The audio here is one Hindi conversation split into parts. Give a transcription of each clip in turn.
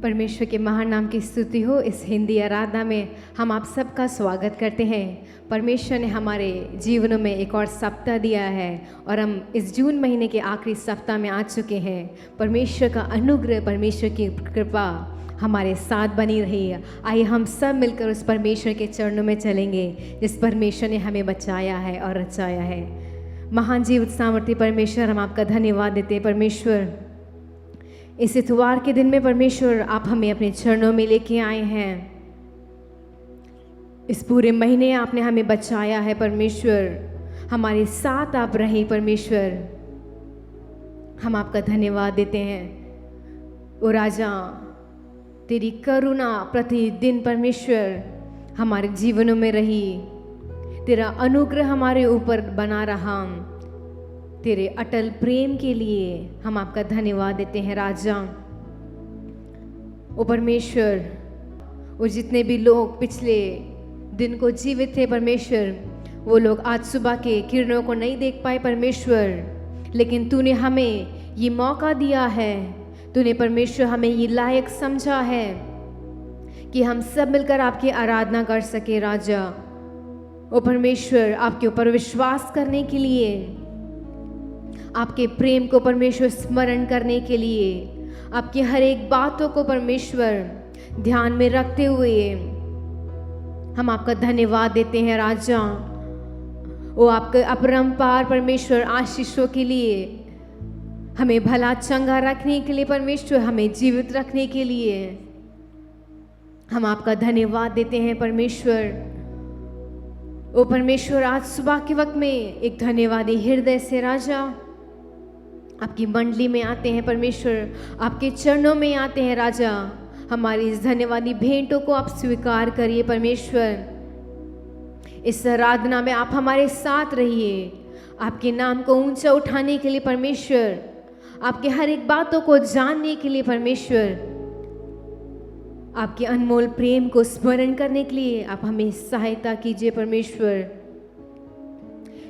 परमेश्वर के महान नाम की स्तुति हो। इस हिंदी आराधना में हम आप सबका स्वागत करते हैं। परमेश्वर ने हमारे जीवनों में एक और सप्ताह दिया है और हम इस जून महीने के आखिरी सप्ताह में आ चुके हैं। परमेश्वर का अनुग्रह, परमेश्वर की कृपा हमारे साथ बनी रही है। आइए हम सब मिलकर उस परमेश्वर के चरणों में चलेंगे जिस परमेश्वर ने हमें बचाया है और रचाया है। महान जीवित सामर्थ्य परमेश्वर, हम आपका धन्यवाद देते हैं। परमेश्वर, इस इतवार के दिन में परमेश्वर आप हमें अपने चरणों में लेके आए हैं। इस पूरे महीने आपने हमें बचाया है। परमेश्वर, हमारे साथ आप रहे। परमेश्वर, हम आपका धन्यवाद देते हैं। ओ राजा, तेरी करुणा प्रतिदिन परमेश्वर हमारे जीवनों में रही। तेरा अनुग्रह हमारे ऊपर बना रहा। तेरे अटल प्रेम के लिए हम आपका धन्यवाद देते हैं राजा। ओ परमेश्वर, वो जितने भी लोग पिछले दिन को जीवित थे परमेश्वर, वो लोग आज सुबह के किरणों को नहीं देख पाए परमेश्वर, लेकिन तूने हमें ये मौका दिया है। तूने परमेश्वर हमें ये लायक समझा है कि हम सब मिलकर आपकी आराधना कर सके राजा। ओ परमेश्वर, आपके ऊपर विश्वास करने के लिए, आपके प्रेम को परमेश्वर स्मरण करने के लिए, आपकी हर एक बातों को परमेश्वर ध्यान में रखते हुए हम आपका धन्यवाद देते हैं राजा। वो आपके अपरंपार परमेश्वर आशीषों के लिए, हमें भला चंगा रखने के लिए परमेश्वर, हमें जीवित रखने के लिए हम आपका धन्यवाद देते हैं परमेश्वर। ओ परमेश्वर, आज सुबह के वक्त में एक धन्यवादी हृदय से राजा आपकी मंडली में आते हैं परमेश्वर, आपके चरणों में आते हैं राजा। हमारी इस धन्यवादी भेंटों को आप स्वीकार करिए परमेश्वर। इस आराधना में आप हमारे साथ रहिए। आपके नाम को ऊंचा उठाने के लिए परमेश्वर, आपके हर एक बातों को जानने के लिए परमेश्वर, आपके अनमोल प्रेम को स्मरण करने के लिए आप हमें सहायता कीजिए परमेश्वर।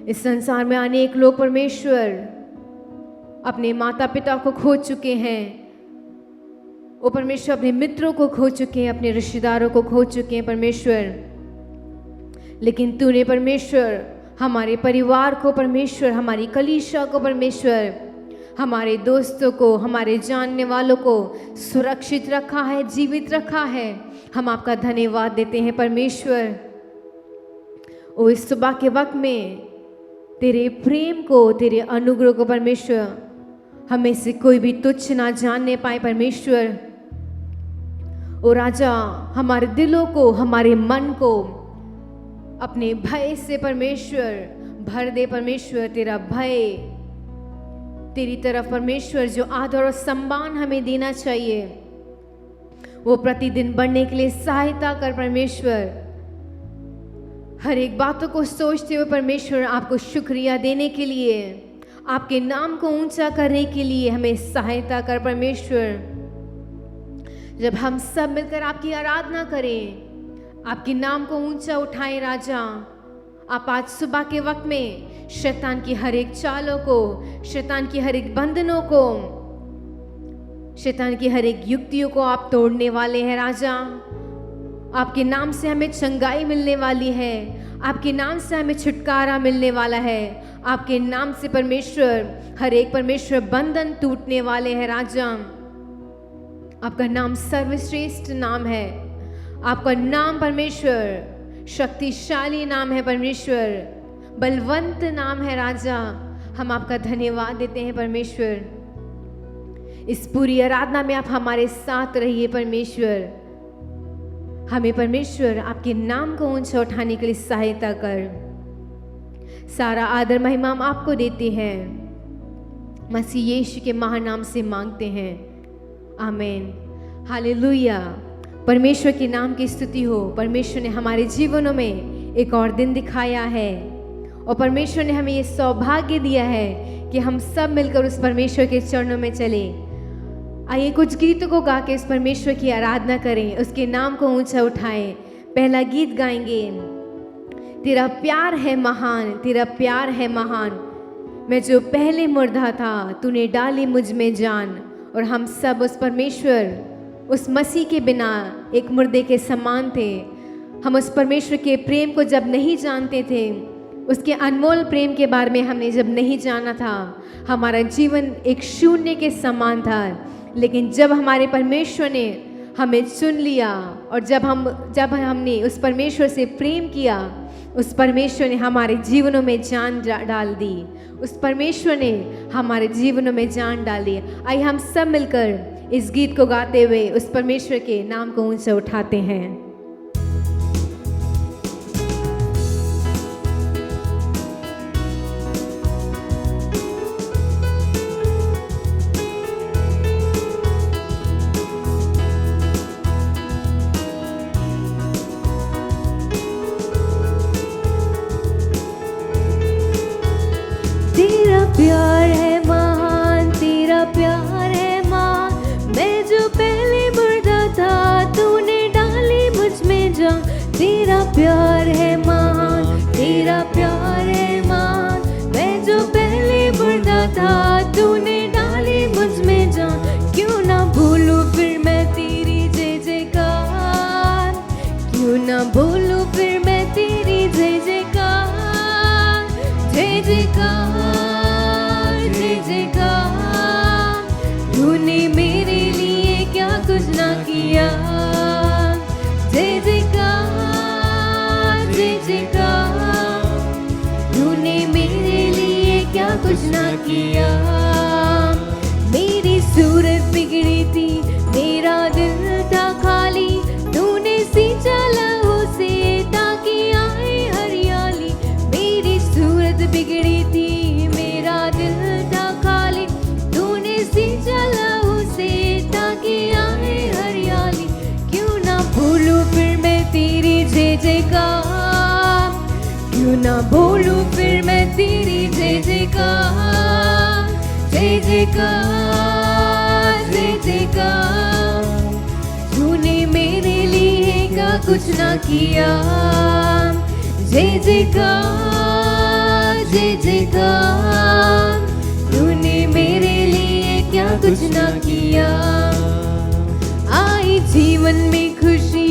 इस संसार में अनेक लोग परमेश्वर अपने माता पिता को खो चुके हैं। वो परमेश्वर अपने मित्रों को खो चुके हैं, अपने रिश्तेदारों को खो चुके हैं परमेश्वर, लेकिन तूने परमेश्वर हमारे परिवार को परमेश्वर, हमारी कलीसिया को परमेश्वर, हमारे दोस्तों को, हमारे जानने वालों को सुरक्षित रखा है, जीवित रखा है। हम आपका धन्यवाद देते हैं परमेश्वर। ओ इस सुबह के वक्त में तेरे प्रेम को, तेरे अनुग्रह को परमेश्वर हमें से कोई भी तुच्छ ना जानने पाए परमेश्वर। ओ राजा, हमारे दिलों को, हमारे मन को अपने भय से परमेश्वर भर दे परमेश्वर। तेरा भय, तेरी तरफ परमेश्वर जो आदर और सम्मान हमें देना चाहिए, वो प्रतिदिन बढ़ने के लिए सहायता कर परमेश्वर। हर एक बातों को सोचते हुए परमेश्वर आपको शुक्रिया देने के लिए, आपके नाम को ऊंचा करने के लिए हमें सहायता कर परमेश्वर। जब हम सब मिलकर आपकी आराधना करें, आपके नाम को ऊंचा उठाएं राजा, आप आज सुबह के वक्त में शैतान की हर एक चालों को, शैतान की हर एक बंधनों को, शैतान की हर एक युक्तियों को आप तोड़ने वाले हैं राजा। आपके नाम से हमें चंगाई मिलने वाली है, आपके नाम से हमें छुटकारा मिलने वाला है। आपके नाम से परमेश्वर हर एक परमेश्वर बंधन टूटने वाले हैं राजा। आपका नाम सर्वश्रेष्ठ नाम है। आपका नाम परमेश्वर शक्तिशाली नाम है परमेश्वर, बलवंत नाम है राजा। हम आपका धन्यवाद देते हैं परमेश्वर। इस पूरी आराधना में आप हमारे साथ रहिए परमेश्वर। हमें परमेश्वर आपके नाम को ऊंचा उठाने के लिए सहायता कर। सारा आदर महिमा हम आपको देते हैं, मसीह यीशु के महान नाम से मांगते हैं, आमीन। हालेलुया। परमेश्वर के नाम की स्तुति हो। परमेश्वर ने हमारे जीवनों में एक और दिन दिखाया है और परमेश्वर ने हमें ये सौभाग्य दिया है कि हम सब मिलकर उस परमेश्वर के चरणों में चले। आइए कुछ गीतों को गा के उस परमेश्वर की आराधना करें, उसके नाम को ऊंचा उठाएं। पहला गीत गाएंगे, तेरा प्यार है महान, तेरा प्यार है महान, मैं जो पहले मुर्दा था तूने डाली मुझ में जान। और हम सब उस परमेश्वर उस मसीह के बिना एक मुर्दे के समान थे। हम उस परमेश्वर के प्रेम को जब नहीं जानते थे, उसके अनमोल प्रेम के बारे में हमने जब नहीं जाना था, हमारा जीवन एक शून्य के समान था। लेकिन जब हमारे परमेश्वर ने हमें चुन लिया और जब हमने उस परमेश्वर से प्रेम किया, उस परमेश्वर ने हमारे जीवनों में जान डाल दी। उस परमेश्वर ने हमारे जीवनों में जान डाली। आइए हम सब मिलकर इस गीत को गाते हुए उस परमेश्वर के नाम को ऊंचा उठाते हैं। प्यार है महान, तेरा प्यार है महान। मैं जो पहले मुर्दा था, तूने डाली मुझ में जान। तेरा प्यार है महान, तेरा प्यार है महान। मैं जो पहले मुर्दा था, तूने डाली मुझ में जान। क्यों ना भूलूं फिर मैं तेरी जय जयकार, क्यों ना भूलूं फिर मैं तेरी जय जयकार। जय जयकार, तूने मेरे लिए क्या कुछ ना किया। जय जयकार, जय जयकार, तूने मेरे लिए क्या कुछ ना किया। मेरी सूरत बिगड़ी थी, मेरा दिल था खाली, तूने सींचा लहू से ताकि आए हरियाली। मेरी सूरत बिगड़ी थी, मेरा दिल था खाली, तूने सींचा लहू से ताकि आए हरियाली। क्यों ना भूलूं फिर मैं तेरी जय जयकार, क्यों ना भूलूं फिर मैं तेरी जय जयकार। जय जयकार, जय जयकार, तूने मेरे लिए क्या कुछ ना किया। जय जयकार, जय जयकार, तूने मेरे लिए क्या कुछ ना किया। आई जीवन में खुशी,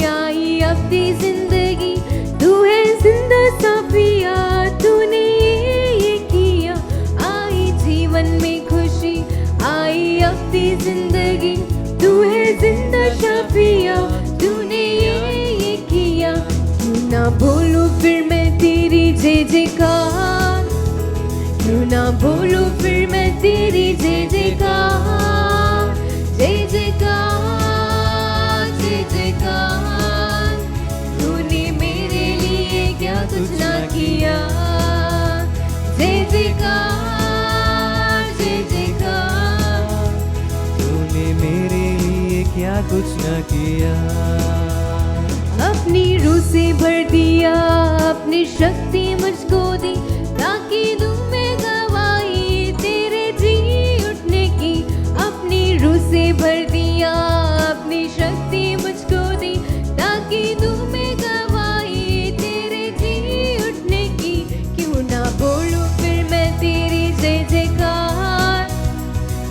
आई अपनी जिंदगी, तू है जिंदा साफिया, तूने ये किया। आई जीवन में खुशी, आई अपनी जिंदगी, तू है जिंदा साफिया, तूने ये किया। क्यों ना भूलूं फिर मैं तेरी जय जयकार, क्यों ना भूलूं फिर मैं तेरी जय जयकार। जय जयकार, जय जयकार, तूने मेरे लिए क्या कुछ ना किया। जय जयकार, जय जयकार, तूने मेरे लिए क्या कुछ ना किया। अपनी रूह से भर दिया, अपनी शक्ति मुझको दी, ताकि दूं मैं गवाही तेरे जी उठने की। अपनी रूह से भर दिया, अपनी शक्ति मुझको दी, ताकि दूं मैं गवाही तेरे जी उठने की। क्यों ना बोलूं फिर मैं तेरी जय जयकार,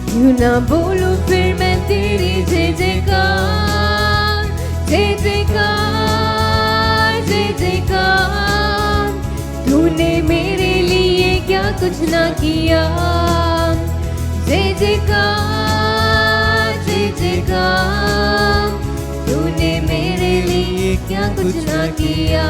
क्यों ना बोलूं फिर मैं तेरी जय जयकार। जय जयकार, जय जयकार, तूने मेरे लिए क्या कुछ ना किया। जय जयकार, जय जयकार, तूने मेरे लिए क्या कुछ ना किया।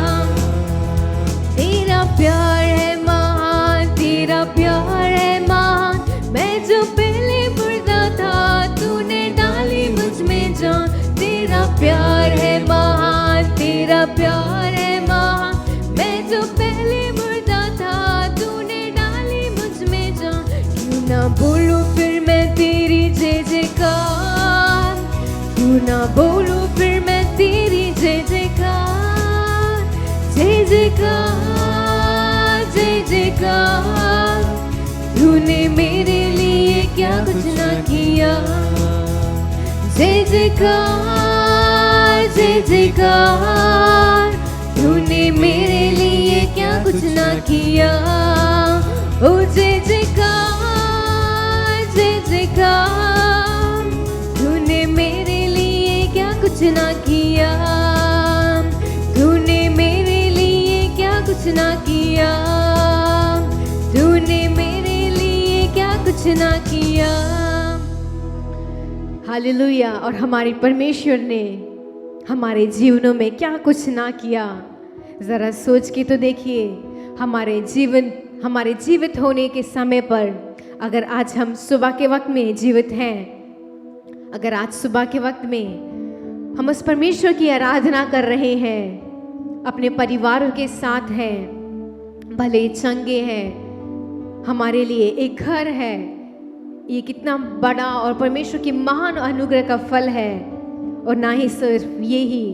तेरा प्यार है महान, तेरा प्यार है महान। मैं जो पहले मुर्दा था, तूने डाली मुझ में जान। तेरा प्यार है महान, तेरा प्यार है महान। मैं जो पहले मुर्दा था, तूने डाली मुझ में जान। क्यों ना बोलूं फिर मैं तेरी जय जयकार, क्यों ना बोलूं फिर मैं तेरी जय जयकार। जय जयकार, जय जयकार, तूने मेरे लिए क्या कुछ ना किया। जय जयकार, जय जयकार, तूने मेरे लिए क्या कुछ ना किया। ओ जय जयकार, जय जयकार, तूने मेरे लिए कुछ ना किया। हालेलुया। और हमारे परमेश्वर ने हमारे जीवनों में क्या कुछ ना किया। ज़रा सोच के तो देखिए, हमारे जीवित होने के समय पर, अगर आज हम सुबह के वक्त में जीवित हैं, अगर आज सुबह के वक्त में हम उस परमेश्वर की आराधना कर रहे हैं, अपने परिवार के साथ हैं, भले चंगे हैं, हमारे लिए एक घर है, ये कितना बड़ा और परमेश्वर की महान अनुग्रह का फल है। और ना ही सिर्फ यही,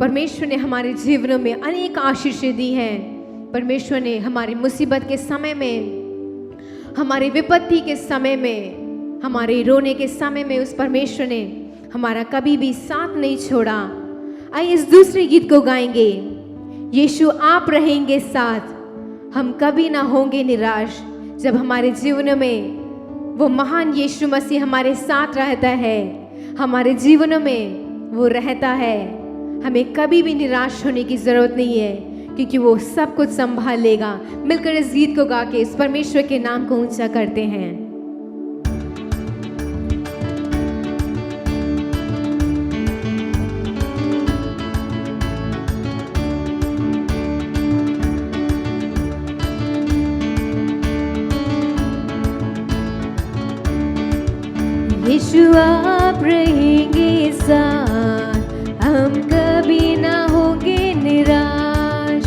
परमेश्वर ने हमारे जीवनों में अनेक आशीषें दी हैं। परमेश्वर ने हमारी मुसीबत के समय में, हमारी विपत्ति के समय में, हमारे रोने के समय में उस परमेश्वर ने हमारा कभी भी साथ नहीं छोड़ा। आइए इस दूसरे गीत को गाएंगे, यीशु आप रहेंगे साथ, हम कभी ना होंगे निराश। जब हमारे जीवन में वो महान यीशु मसीह हमारे साथ रहता है, हमारे जीवनों में वो रहता है, हमें कभी भी निराश होने की ज़रूरत नहीं है, क्योंकि वो सब कुछ संभाल लेगा। मिलकर इस गीत को गा के इस परमेश्वर के नाम को ऊंचा करते हैं। यीशु आप रहेंगे साथ, हम कभी ना होंगे निराश।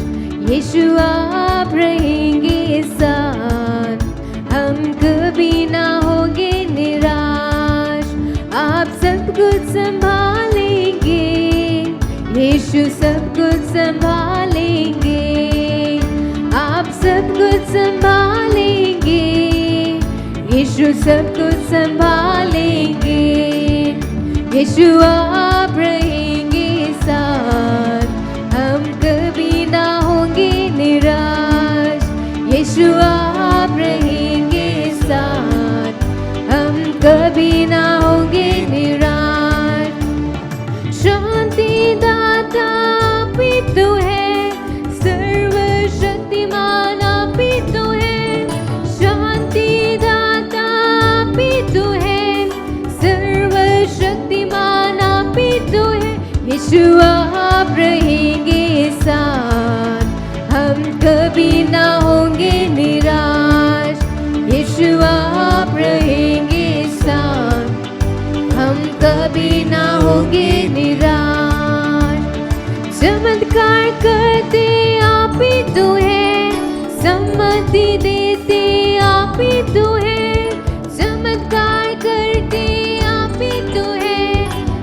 यीशु आप रहेंगे साथ, हम कभी ना होंगे निराश। आप सब कुछ संभालेंगे, यीशु सब कुछ संभालेंगे। आप सब कुछ संभालेंगे, यीशु सब कुछ संभालेंगे। यीशु आप रहेंगे साथ, हम कभी ना होंगे निराश। यीशु आप रहेंगे साथ, हम कभी ना होंगे निराश। शांति दाता आप ही तो है, सर्वशक्तिमान आप ही तो है। शांति यीशु आप रहेंगे साथ, हम कभी ना होंगे निराश। यीशु आप रहेंगे साथ, हम कभी ना होंगे निराश। चमत्कार करते आप ही तो है, सम्मति देते आप ही तो है। चमत्कार करते आप ही तो है,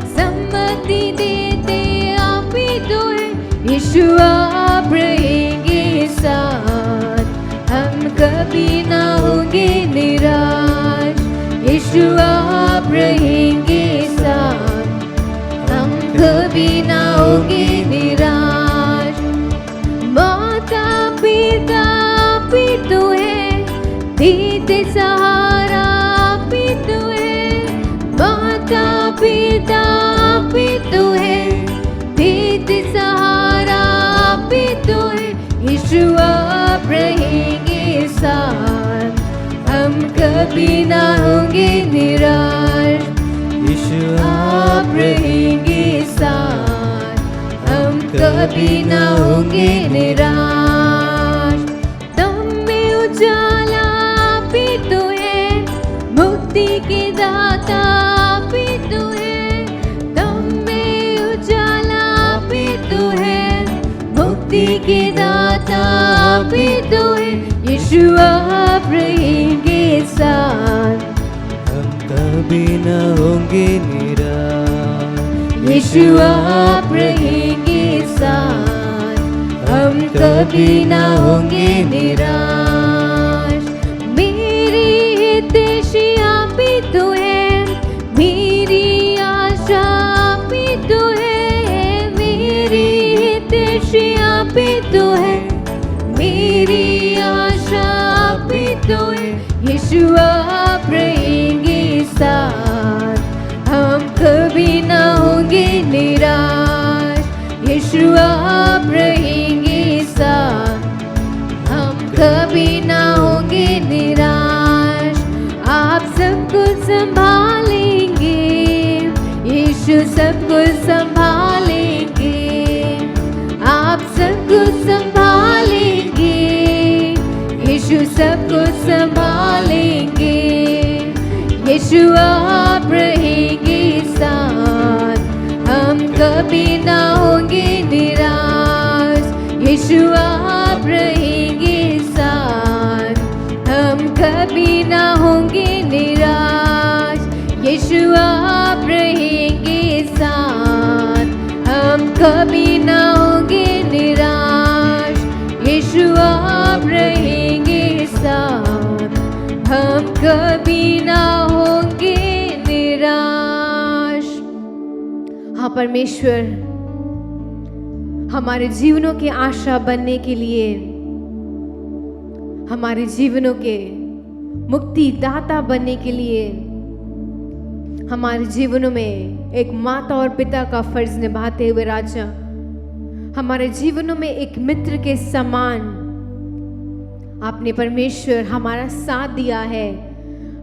सम्मति देते आप ही तो है। यीशु आप रहेंगे साथ, हम कभी ना होंगे निराश। यीशु आप रहेंगे साथ, हम कभी ना होंगे निराश। माता पिता आप ही तो है, देते सहारा आप ही तो है। माता पिता आप ही तो है, देते सहारा आप ही तो है। यीशु आप रहेंगे साथ, हम कभी ना होंगे निराश। यीशु आप रहेंगे साथ, हम कभी ना होंगे निराश। दम में उजाला आप ही तो है, मुक्ति के दाता आप ही तो है। दम में उजाला आप ही तो है, मुक्ति के दाता आप ही तो है। यीशु आप रहेंगे साथ, हम कभी न होंगे निराश। यीशु आप रहेंगे साथ, हम कभी ना होंगे निराश। मेरी हितैषी आप ही तो है, मेरी आशा आप ही तो है। मेरी हितैषी आप ही तो है, मेरी आशा आप ही तो है। यीशु आप रहेंगे साथ, हम कभी ना होंगे निराश। यीशु आप रहेंगे साथ, हम कभी ना होंगे निराश। आप सब कुछ संभालेंगे, आप सब कुछ संभालेंगे, यीशु सब कुछ संभालेंगे, यीशु आप रहेंगे साथ, हम कभी ना होंगे निराश, यीशु आप रहेंगे साथ, हम कभी ना होंगे निराश, यीशु आप रहेंगे साथ, हम कभी ना होंगे निराश, यीशु आप रहेंगे साथ, हम कभी ना होंगे निराश। हाँ परमेश्वर, हमारे जीवनों की आशा बनने के लिए, हमारे जीवनों के मुक्ति दाता बनने के लिए, हमारे जीवनों में एक माता और पिता का फर्ज निभाते हुए राजा, हमारे जीवनों में एक मित्र के समान आपने परमेश्वर हमारा साथ दिया है।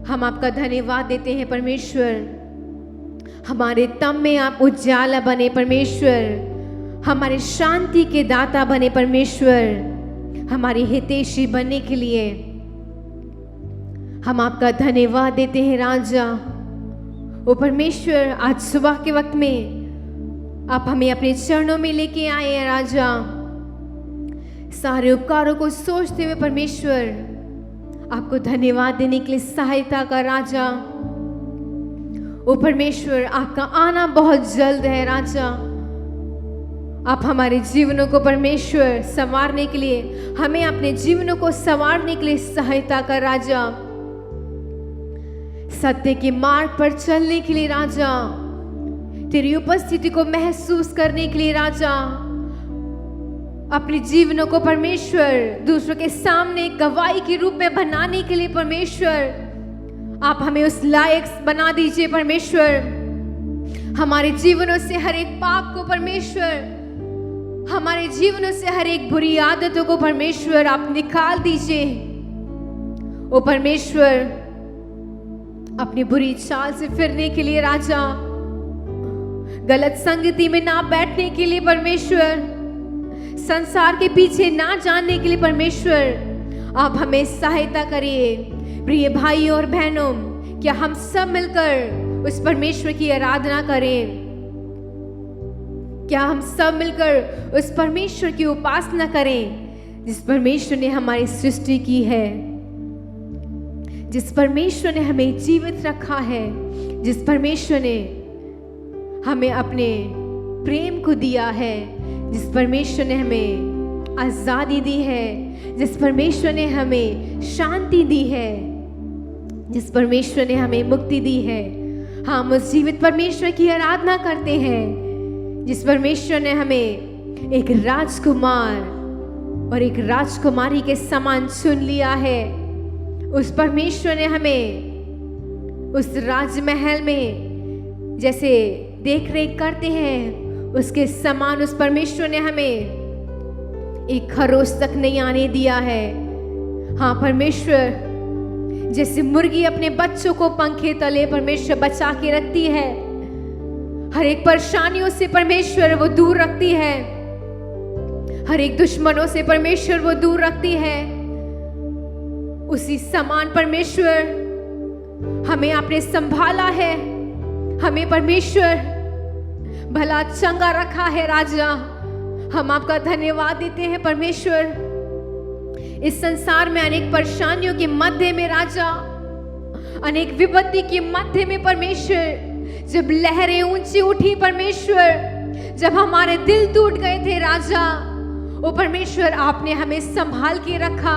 हम आपका धन्यवाद देते हैं परमेश्वर। हमारे तम में आप उजाला बने परमेश्वर, हमारे शांति के दाता बने परमेश्वर, हमारी हितैषी बनने के लिए हम आपका धन्यवाद देते हैं राजा। ओ परमेश्वर, आज सुबह के वक्त में आप हमें अपने चरणों में लेके आए हैं राजा। सारे उपकारों को सोचते हुए परमेश्वर आपको धन्यवाद देने के लिए सहायता का राजा। ओ परमेश्वर, आपका आना बहुत जल्द है राजा। आप हमारे जीवनों को परमेश्वर संवारने के लिए, हमें अपने जीवनों को संवारने के लिए सहायता का राजा। सत्य के मार्ग पर चलने के लिए राजा, तेरी उपस्थिति को महसूस करने के लिए राजा, अपने जीवनों को परमेश्वर दूसरों के सामने गवाही के रूप में बनाने के लिए परमेश्वर आप हमें उस लायक बना दीजिए परमेश्वर। हमारे जीवनों से हर एक पाप को परमेश्वर, हमारे जीवनों से हर एक बुरी आदतों को परमेश्वर आप निकाल दीजिए। ओ परमेश्वर, अपनी बुरी चाल से फिरने के लिए राजा, गलत संगति में ना बैठने के लिए परमेश्वर, संसार के पीछे ना जाने के लिए परमेश्वर आप हमें सहायता करिए। प्रिय भाइयों और बहनों, क्या हम सब मिलकर उस परमेश्वर की आराधना करें? क्या हम सब मिलकर उस परमेश्वर की उपासना करें जिस परमेश्वर ने हमारी सृष्टि की है, जिस परमेश्वर ने हमें जीवित रखा है, जिस परमेश्वर ने हमें अपने प्रेम को दिया है, जिस परमेश्वर ने हमें आजादी दी है, जिस परमेश्वर ने हमें शांति दी है, जिस परमेश्वर ने हमें मुक्ति दी है। हम उस जीवित परमेश्वर की आराधना करते हैं जिस परमेश्वर ने हमें एक राजकुमार और एक राजकुमारी के समान चुन लिया है। उस परमेश्वर ने हमें उस राजमहल में जैसे देख रेख करते हैं, उसके समान उस परमेश्वर ने हमें एक खरोच तक नहीं आने दिया है। हाँ परमेश्वर, जैसे मुर्गी अपने बच्चों को पंखे तले परमेश्वर बचा के रखती है, हर एक परेशानियों से परमेश्वर वो दूर रखती है, हर एक दुश्मनों से परमेश्वर वो दूर रखती है, उसी समान परमेश्वर हमें आपने संभाला है, हमें परमेश्वर भला चंगा रखा है राजा। हम आपका धन्यवाद देते हैं परमेश्वर। इस संसार में अनेक परेशानियों के मध्य में राजा, अनेक विपत्ति के मध्य में परमेश्वर, जब लहरें ऊंची उठी परमेश्वर, जब हमारे दिल टूट गए थे राजा, ओ परमेश्वर आपने हमें संभाल के रखा।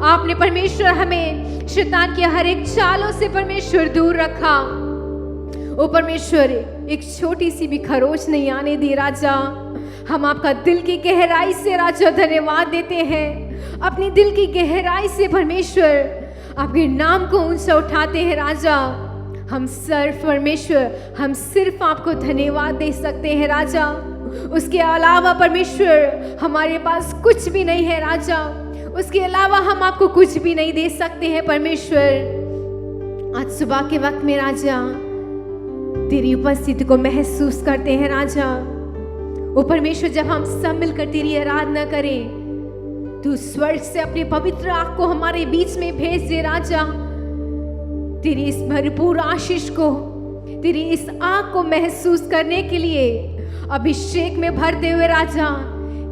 आपने परमेश्वर हमें शैतान के हर एक चालों से परमेश्वर दूर रखा। ओ परमेश्वर, एक छोटी सी भी खरोच नहीं आने दी राजा। हम आपका दिल की गहराई से राजा धन्यवाद देते हैं। अपनी दिल की गहराई से परमेश्वर आपके नाम को ऊंचा उठाते हैं राजा। हम सिर्फ परमेश्वर, हम सिर्फ आपको धन्यवाद दे सकते हैं राजा। उसके अलावा परमेश्वर हमारे पास कुछ भी नहीं है राजा। उसके अलावा हम आपको कुछ भी नहीं दे सकते हैं परमेश्वर। आज सुबह के वक्त में राजा तेरी उपस्थिति को महसूस करते हैं राजा। ओ परमेश्वर, जब हम सब मिलकर तेरी आराधना करें, तू स्वर्ग से अपने पवित्र आग को हमारे बीच में भेज दे राजा। तेरी इस भरपूर आशीष को, तेरी इस आग को महसूस करने के लिए अभिषेक में भरते हुए राजा,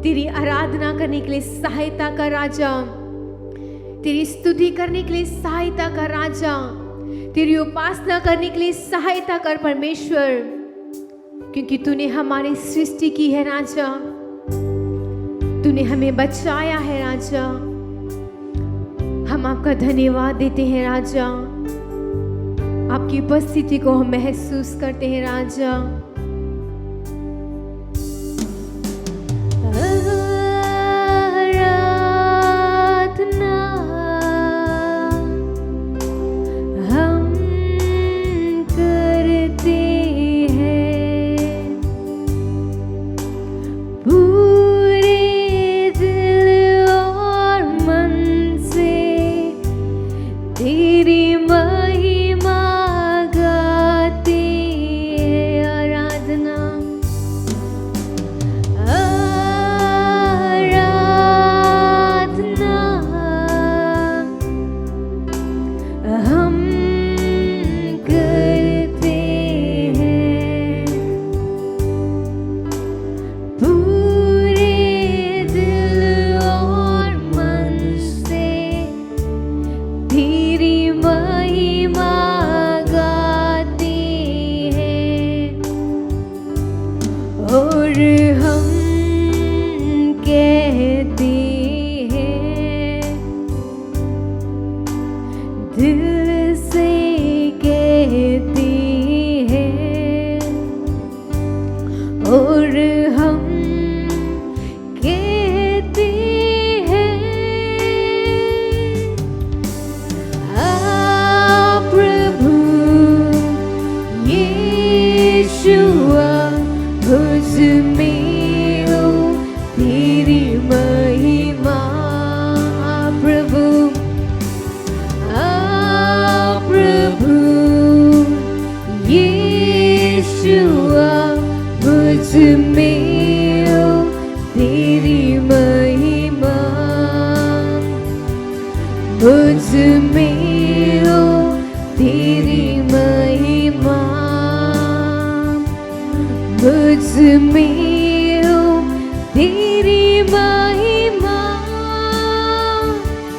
तेरी आराधना करने के लिए सहायता कर राजा, तेरी स्तुति करने के लिए सहायता कर राजा, तेरी उपासना करने के लिए सहायता कर परमेश्वर, क्योंकि तूने हमारी सृष्टि की है राजा, तूने हमें बचाया है राजा। हम आपका धन्यवाद देते हैं राजा, आपकी उपस्थिति को हम महसूस करते हैं राजा।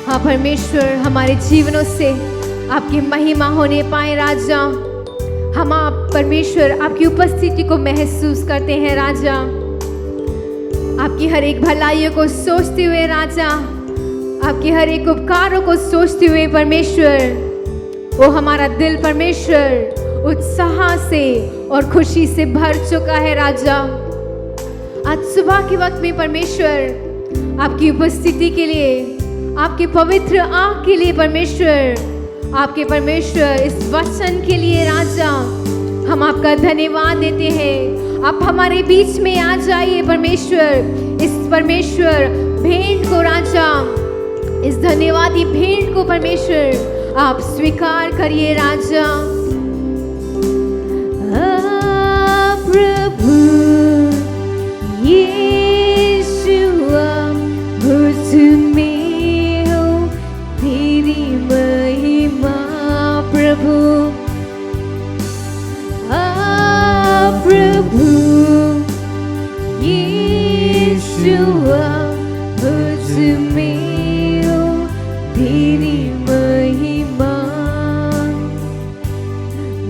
हाँ परमेश्वर, हमारे जीवनों से आपकी महिमा होने पाए राजा। हम आप परमेश्वर आपकी उपस्थिति को महसूस करते हैं राजा, आपकी हर एक भलाइयों को सोचते हुए राजा, आपकी हर एक उपकारों को सोचते हुए परमेश्वर, वो हमारा दिल परमेश्वर उत्साह से और खुशी से भर चुका है राजा। आज सुबह के वक्त में परमेश्वर आपकी उपस्थिति के लिए, आपके पवित्र आग के लिए परमेश्वर, आपके परमेश्वर इस वचन के लिए राजा, हम आपका धन्यवाद देते हैं। आप हमारे बीच में आ जाइए परमेश्वर, इस परमेश्वर भेंट को राजा, इस धन्यवादी भेंट को परमेश्वर आप स्वीकार करिए राजा। प्रभु यीशुआ मुझ में हो तेरी महिमा, प्रभु प्रभु यीशुआ मुझ में हो तेरी महिमा,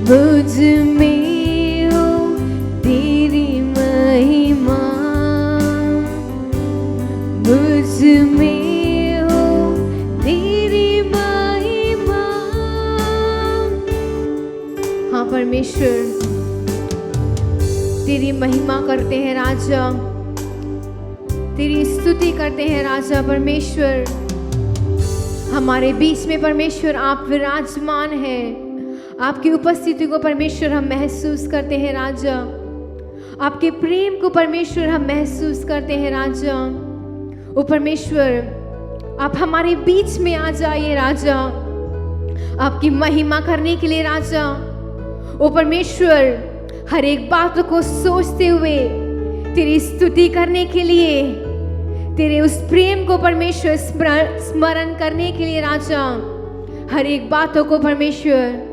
मुझ में हो तेरी महिमा, मुझ में हो तेरी महिमा। हाँ परमेश्वर, तेरी महिमा करते हैं राजा, तेरी स्तुति करते हैं राजा। परमेश्वर हमारे बीच में परमेश्वर आप विराजमान हैं, आपकी उपस्थिति को परमेश्वर हम महसूस करते हैं राजा, आपके प्रेम को परमेश्वर हम महसूस करते हैं राजा। ओ परमेश्वर आप हमारे बीच में आ जाइए राजा, आपकी महिमा करने के लिए राजा। ओ परमेश्वर हर एक बात को सोचते हुए तेरी स्तुति करने के लिए, तेरे उस प्रेम को परमेश्वर स्मरण करने के लिए राजा, हर एक बातों को परमेश्वर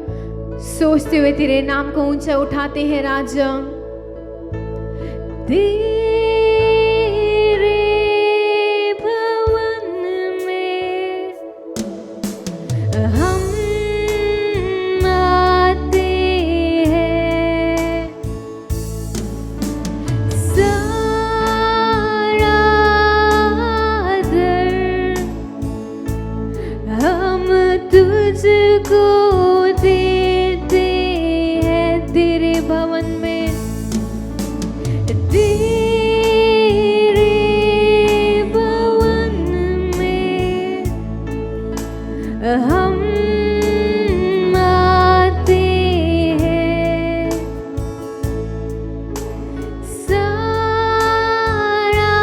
सोचते हुए तेरे नाम को ऊंचा उठाते हैं राजा। तेरे भवन में हम आते हैं, सारा आदर हम तुझको देते हैं। तेरे भवन में, तेरे भवन में हम आते हैं, सारा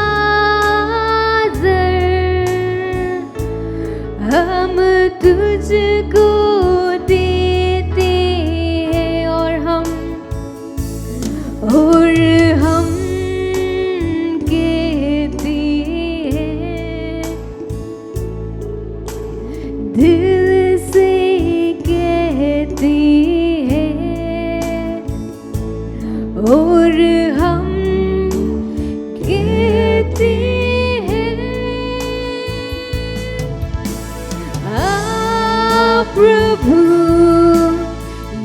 आदर हम तुझको देते हैं। और हम कहते हैं, दिल से कहते हैं, और हम कहते हैं, प्रभु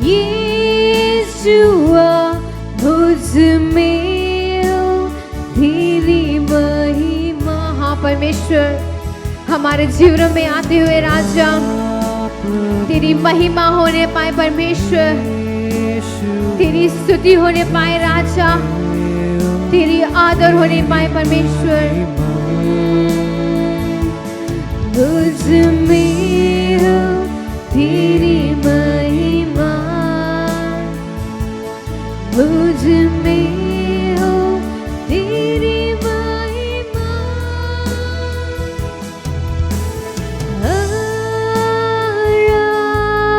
यीशुआ मुझ में हो तेरी महिमा। हाँ परमेश्वर, हमारे जीवन में आते हुए राजा तेरी महिमा होने पाए परमेश्वर, तेरी स्तुति होने पाए राजा, तेरी आदर होने पाए परमेश्वर। मुझ में हो तेरी महिमा, मुझ में हो तेरी महिमा।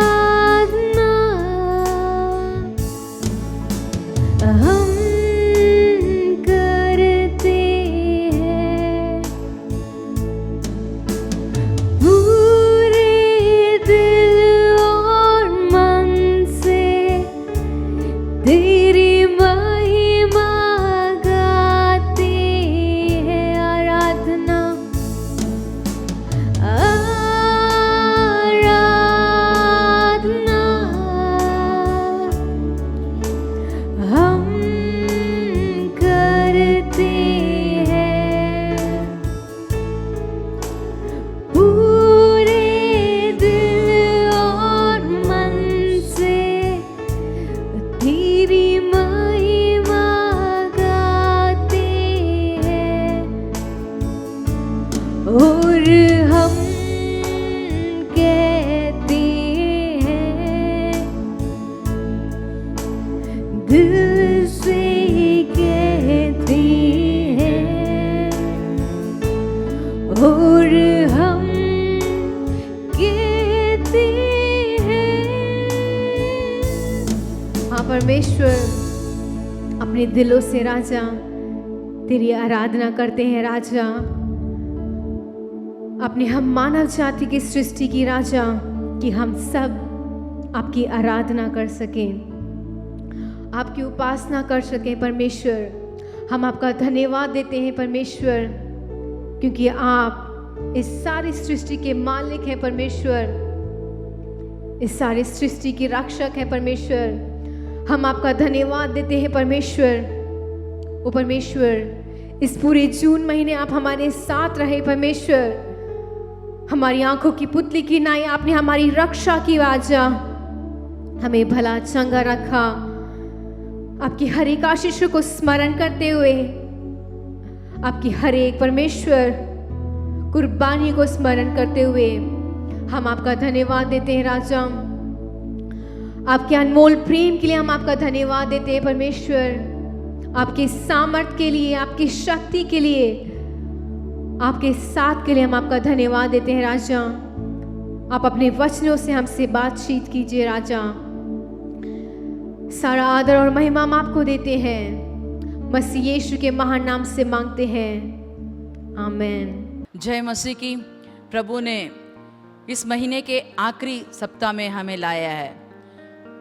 आराधना हम करते हैं, पूरे दिल और मन से तेरी महिमा गाते हैं। आराधना आराधना हम करते हैं, पूरे दिल और मन से तेरी महिमा गाते हैं। और हम कहते हैं, दिल से कहते हैं, और हम कहते हैं। हाँ परमेश्वर, अपने दिलों से राजा तेरी आराधना करते हैं राजा, अपने हम मानव जाति की सृष्टि की राजा, कि हम सब आपकी आराधना कर सकें, आपकी उपासना कर सकें परमेश्वर। हम आपका धन्यवाद देते हैं परमेश्वर, क्योंकि आप इस सारी सृष्टि के मालिक हैं परमेश्वर, इस सारी सृष्टि की रक्षक है परमेश्वर। हम आपका धन्यवाद देते हैं परमेश्वर। ओ परमेश्वर, इस पूरे जून महीने आप हमारे साथ रहे परमेश्वर, हमारी आंखों की पुतली की नाई आपने हमारी रक्षा की राजा, हमें भला चंगा रखा। आपकी हर एक आशीष को स्मरण करते हुए, आपकी हर एक परमेश्वर कुर्बानी को स्मरण करते हुए हम आपका धन्यवाद देते हैं राजा। आपके अनमोल प्रेम के लिए हम आपका धन्यवाद देते हैं परमेश्वर, आपके सामर्थ्य के लिए, आपकी शक्ति के लिए, आपके साथ के लिए हम आपका धन्यवाद देते हैं राजा। आप अपने वचनों से हमसे बातचीत कीजिए राजा। सारा आदर और महिमा हम आपको देते हैं, मसीह यीशु के महान नाम से मांगते हैं, आमीन। जय मसीह की। प्रभु ने इस महीने के आखिरी सप्ताह में हमें लाया है।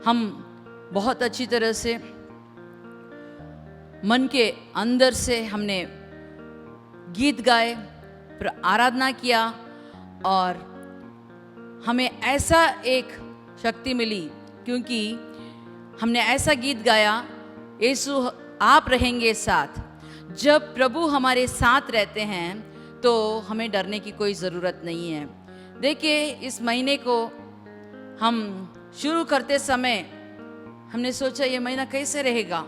हम बहुत अच्छी तरह से मन के अंदर से हमने गीत गाए, आराधना किया और हमें ऐसा एक शक्ति मिली क्योंकि हमने ऐसा गीत गाया, यीशु आप रहेंगे साथ। जब प्रभु हमारे साथ रहते हैं तो हमें डरने की कोई ज़रूरत नहीं है। देखिए, इस महीने को हम शुरू करते समय हमने सोचा ये महीना कैसे रहेगा,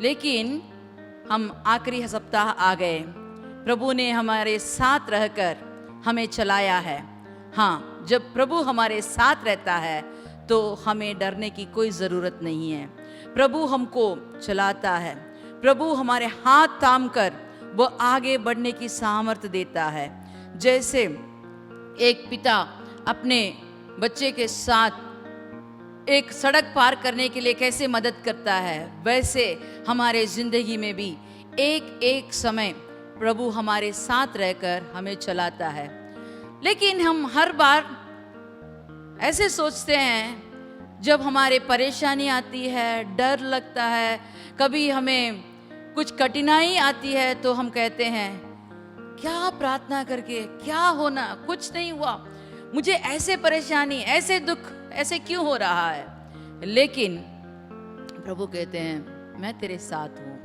लेकिन हम आखिरी सप्ताह आ गए। प्रभु ने हमारे साथ रहकर हमें चलाया है। हाँ, जब प्रभु हमारे साथ रहता है तो हमें डरने की कोई ज़रूरत नहीं है। प्रभु हमको चलाता है, प्रभु हमारे हाथ थाम कर वो आगे बढ़ने की सामर्थ्य देता है। जैसे एक पिता अपने बच्चे के साथ एक सड़क पार करने के लिए कैसे मदद करता है, वैसे हमारे ज़िंदगी में भी एक एक समय प्रभु हमारे साथ रहकर हमें चलाता है। लेकिन हम हर बार ऐसे सोचते हैं, जब हमारे परेशानी आती है, डर लगता है, कभी हमें कुछ कठिनाई आती है तो हम कहते हैं क्या प्रार्थना करके क्या होना, कुछ नहीं हुआ, मुझे ऐसे परेशानी, ऐसे दुख, ऐसे क्यों हो रहा है। लेकिन प्रभु कहते हैं मैं तेरे साथ हूँ।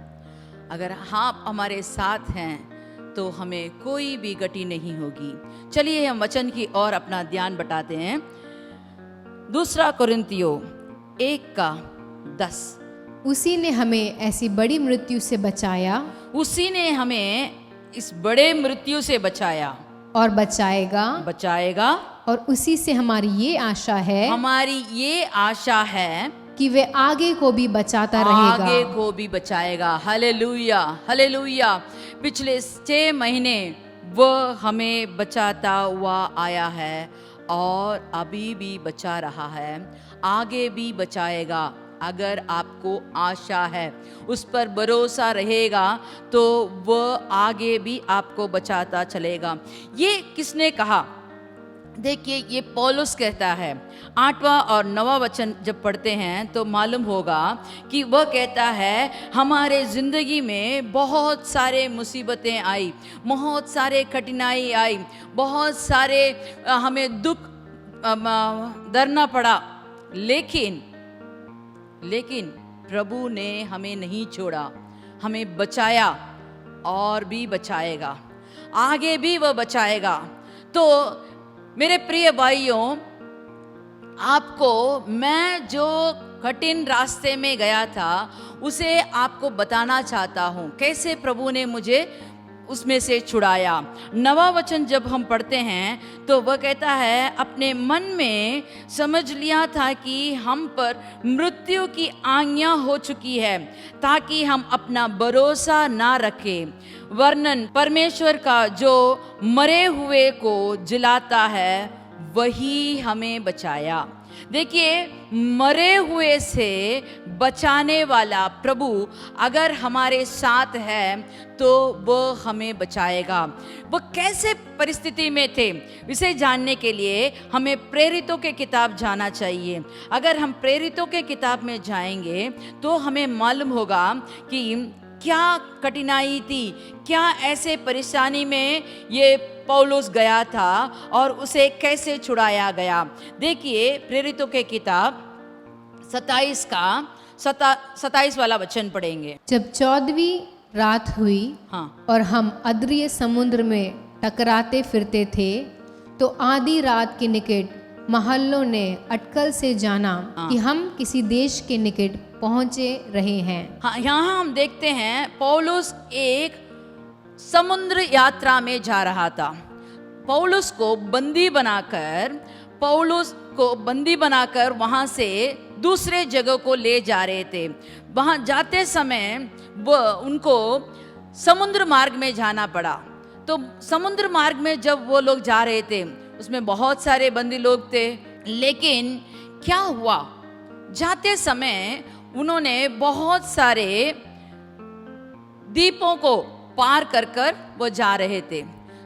अगर आप हमारे साथ हैं तो हमें कोई भी गति नहीं होगी। चलिए हम वचन की ओर अपना ध्यान बटाते हैं। 2 कोरिन्थियों 1:10। उसी ने हमें ऐसी बड़ी मृत्यु से बचाया, उसी ने हमें इस बड़े मृत्यु से बचाया और बचाएगा, और उसी से हमारी ये आशा है, हमारी ये आशा है कि वे आगे को भी बचाता रहेगा, आगे को भी बचाएगा। Hallelujah, hallelujah. पिछले 6 महीने वो हमें बचाता हुआ आया है और अभी भी बचा रहा है, आगे भी बचाएगा। अगर आपको आशा है, उस पर भरोसा रहेगा तो वो आगे भी आपको बचाता चलेगा। ये किसने कहा? देखिए, ये पौलुस कहता है। 8वां और 9वां वचन जब पढ़ते हैं तो मालूम होगा कि वह कहता है हमारे ज़िंदगी में बहुत सारे मुसीबतें आई, बहुत सारे कठिनाई आई, बहुत सारे हमें दुख दरना पड़ा, लेकिन प्रभु ने हमें नहीं छोड़ा, हमें बचाया और भी बचाएगा, आगे भी वह बचाएगा। तो मेरे प्रिय भाइयों, आपको मैं जो कठिन रास्ते में गया था उसे आपको बताना चाहता हूँ, कैसे प्रभु ने मुझे उसमें से छुड़ाया। 9वां वचन जब हम पढ़ते हैं तो वह कहता है अपने मन में समझ लिया था कि हम पर मृत्यु की आज्ञा हो चुकी है, ताकि हम अपना भरोसा ना रखें, वरन परमेश्वर का जो मरे हुए को जिलाता है वही हमें बचाया। देखिए, मरे हुए से बचाने वाला प्रभु अगर हमारे साथ है तो वो हमें बचाएगा। वो कैसे परिस्थिति में थे, इसे जानने के लिए हमें प्रेरितों के किताब जाना चाहिए। अगर हम प्रेरितों के किताब में जाएंगे तो हमें मालूम होगा कि क्या कठिनाई थी, क्या ऐसे परेशानी में ये पौलुस गया था और उसे कैसे छुड़ाया गया। देखिए, प्रेरितों के किताब 27 वाला वचन पढ़ेंगे। जब 14वीं रात हुई, हाँ, और हम अद्रिय समुद्र में टकराते फिरते थे, तो आधी रात के निकट महल्लों ने अटकल से जाना कि हम किसी देश के निकट पहुंचे रहे हैं। हाँ, यहाँ हम देखते हैं पौलुस एक समुद्र यात्रा में जा रहा था। पौलुस को बंदी बनाकर वहाँ से दूसरे जगह को ले जा रहे थे। वहाँ जाते समय वो उनको समुद्र मार्ग में जाना पड़ा। तो समुद्र मार्ग में जब वो लोग जा रहे थे उसमें बहुत सारे बंदी लोग थे, लेकिन क्या हुआ, जाते समय उन्होंने बहुत सारे द्वीपों को पार कर कर वो जा रहे थे।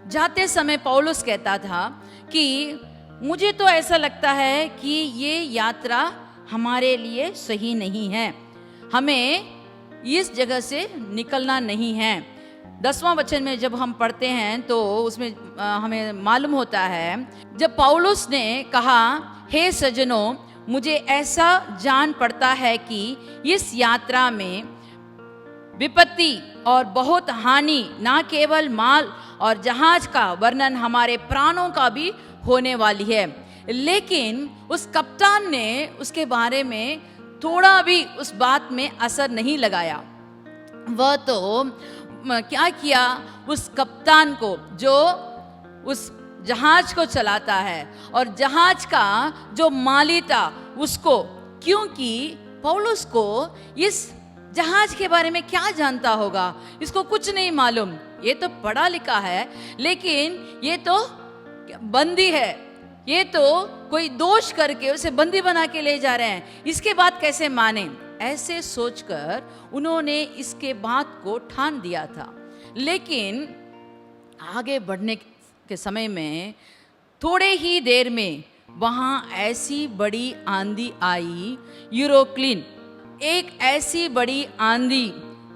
जाते समय पौलुस कहता था कि मुझे तो ऐसा लगता है कि ये यात्रा हमारे लिए सही नहीं है, हमें इस जगह से निकलना नहीं है। 10वां वचन में जब हम पढ़ते हैं तो उसमें हमें मालूम होता है, जब पौलुस ने कहा, हे सज्जनों, मुझे ऐसा जान पड़ता है कि इस यात्रा में विपत्ति और बहुत हानि, ना केवल माल और जहाज का, वर्णन हमारे प्राणों का भी होने वाली है। लेकिन उस कप्तान ने उसके बारे में थोड़ा भी उस बात में असर नहीं लगाया। वह तो क्या किया, उस कप्तान को जो उस जहाज को चलाता है और जहाज का जो माली था उसको, क्योंकि पौलुस को इस जहाज के बारे में क्या जानता होगा, इसको कुछ नहीं मालूम। ये तो पढ़ा लिखा है, लेकिन ये तो बंदी है, ये तो कोई दोष करके उसे बंदी बना के ले जा रहे हैं, इसके बाद कैसे माने। ऐसे सोचकर उन्होंने इसके बात को ठान दिया था। लेकिन आगे बढ़ने के समय में थोड़े ही देर में वहाँ ऐसी बड़ी आंधी आई, यूरोक्लिन, एक ऐसी बड़ी आंधी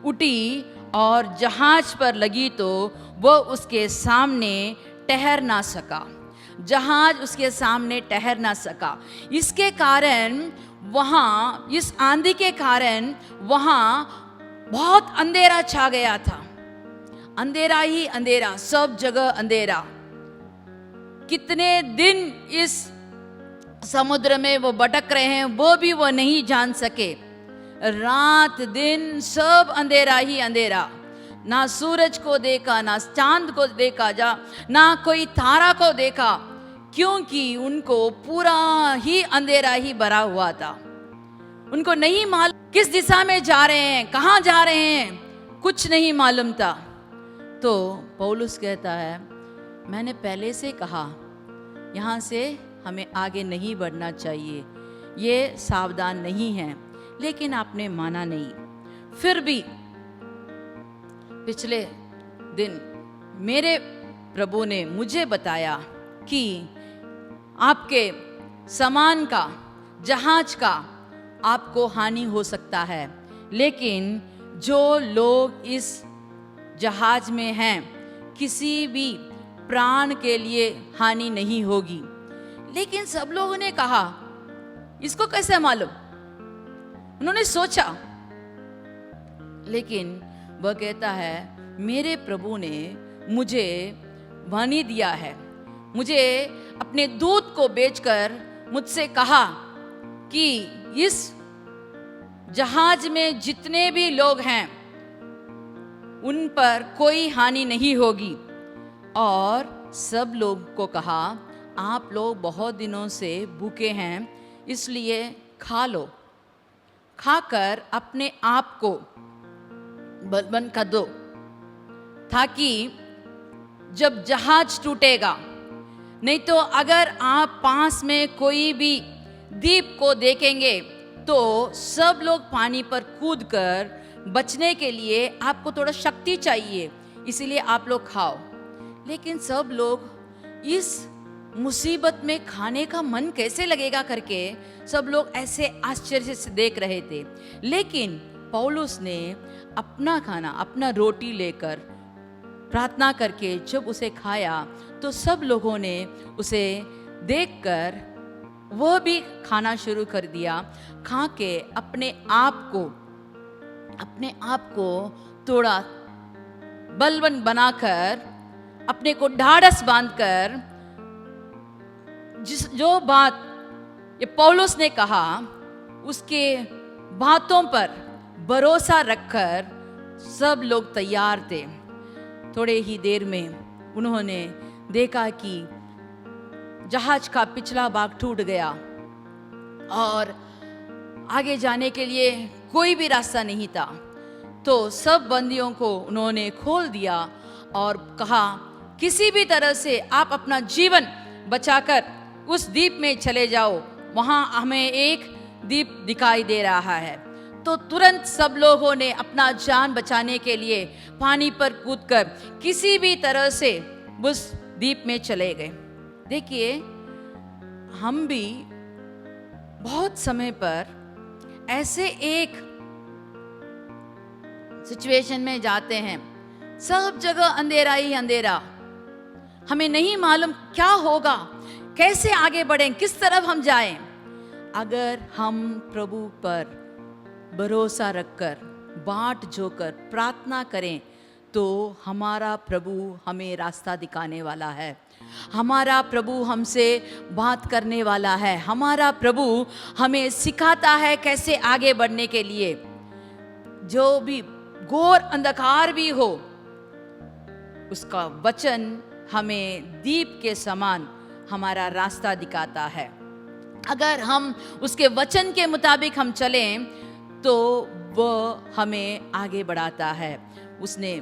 उठी और जहाज पर लगी तो वह उसके सामने ठहर ना सका, जहाज उसके सामने ठहर ना सका। इसके कारण वहाँ, इस आंधी के कारण वहाँ बहुत अंधेरा छा गया था, अंधेरा ही अंधेरा, सब जगह अंधेरा। कितने दिन इस समुद्र में वो भटक रहे हैं वो भी वो नहीं जान सके। रात दिन सब अंधेरा ही अंधेरा, ना सूरज को देखा, ना चांद को देखा, ना कोई तारा को देखा, क्योंकि उनको पूरा ही अंधेरा ही भरा हुआ था। उनको नहीं मालूम किस दिशा में जा रहे हैं, कहाँ जा रहे हैं, कुछ नहीं मालूम था। तो पौलुस कहता है, मैंने पहले से कहा यहाँ से हमें आगे नहीं बढ़ना चाहिए, ये सावधान नहीं है, लेकिन आपने माना नहीं। फिर भी पिछले दिन मेरे प्रभु ने मुझे बताया कि आपके सामान का, जहाज का आपको हानि हो सकता है, लेकिन जो लोग इस जहाज में हैं किसी भी प्राण के लिए हानि नहीं होगी। लेकिन सब लोगों ने कहा, इसको कैसे मालूम? उन्होंने सोचा, लेकिन वह कहता है, मेरे प्रभु ने मुझे वाणी दिया है, मुझे अपने दूत को भेजकर मुझसे कहा कि इस जहाज में जितने भी लोग हैं उन पर कोई हानि नहीं होगी। और सब लोग को कहा, आप लोग बहुत दिनों से भूखे हैं, इसलिए खा लो, खाकर अपने आप को बलबन कर दो, ताकि जब जहाज टूटेगा, नहीं तो अगर आप पास में कोई भी द्वीप को देखेंगे तो सब लोग पानी पर कूदकर बचने के लिए आपको थोड़ा शक्ति चाहिए, इसीलिए आप लोग खाओ। लेकिन सब लोग इस मुसीबत में खाने का मन कैसे लगेगा करके सब लोग ऐसे आश्चर्य से देख रहे थे। लेकिन पौलुस ने अपना खाना, अपना रोटी लेकर प्रार्थना करके जब उसे खाया तो सब लोगों ने उसे देखकर वह भी खाना शुरू कर दिया। खा के अपने आप को थोड़ा बलवान बनाकर, अपने को ढाढ़स बांधकर, जो बात ये पौलुस ने कहा उसके बातों पर भरोसा रखकर सब लोग तैयार थे। थोड़े ही देर में उन्होंने देखा कि जहाज का पिछला भाग टूट गया और आगे जाने के लिए कोई भी रास्ता नहीं था। तो सब बंदियों को उन्होंने खोल दिया और कहा, किसी भी तरह से आप अपना जीवन बचाकर उस द्वीप में चले जाओ, वहाँ हमें एक द्वीप दिखाई दे रहा है। तो तुरंत सब लोगों ने अपना जान बचाने के लिए पानी पर कूदकर किसी भी तरह से उस द्वीप में चले गए। देखिए, हम भी बहुत समय पर ऐसे एक सिचुएशन में जाते हैं, सब जगह अंधेरा ही अंधेरा, हमें नहीं मालूम क्या होगा, कैसे आगे बढ़ें, किस तरफ हम जाएं। अगर हम प्रभु पर भरोसा रखकर, बाट जोकर प्रार्थना करें तो हमारा प्रभु हमें रास्ता दिखाने वाला है, हमारा प्रभु हमसे बात करने वाला है, हमारा प्रभु हमें सिखाता है कैसे आगे बढ़ने के लिए। जो भी घोर अंधकार भी हो, उसका वचन हमें दीप के समान हमारा रास्ता दिखाता है। अगर हम उसके वचन के मुताबिक हम चलें तो वह हमें आगे बढ़ाता है। उसने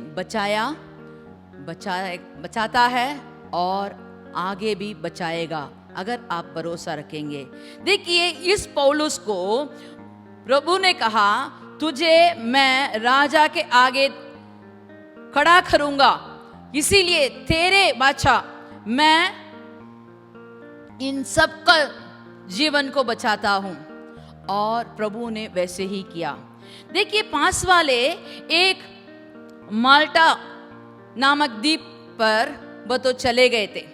बचाता है और आगे भी बचाएगा अगर आप भरोसा रखेंगे। देखिए, इस पौलुस को प्रभु ने कहा, तुझे मैं राजा के आगे खड़ा करूंगा, इसीलिए तेरे बादशाह मैं इन सब का जीवन को बचाता हूं। और प्रभु ने वैसे ही किया। देखिए, पास वाले एक माल्टा नामक द्वीप पर वो तो चले गए थे।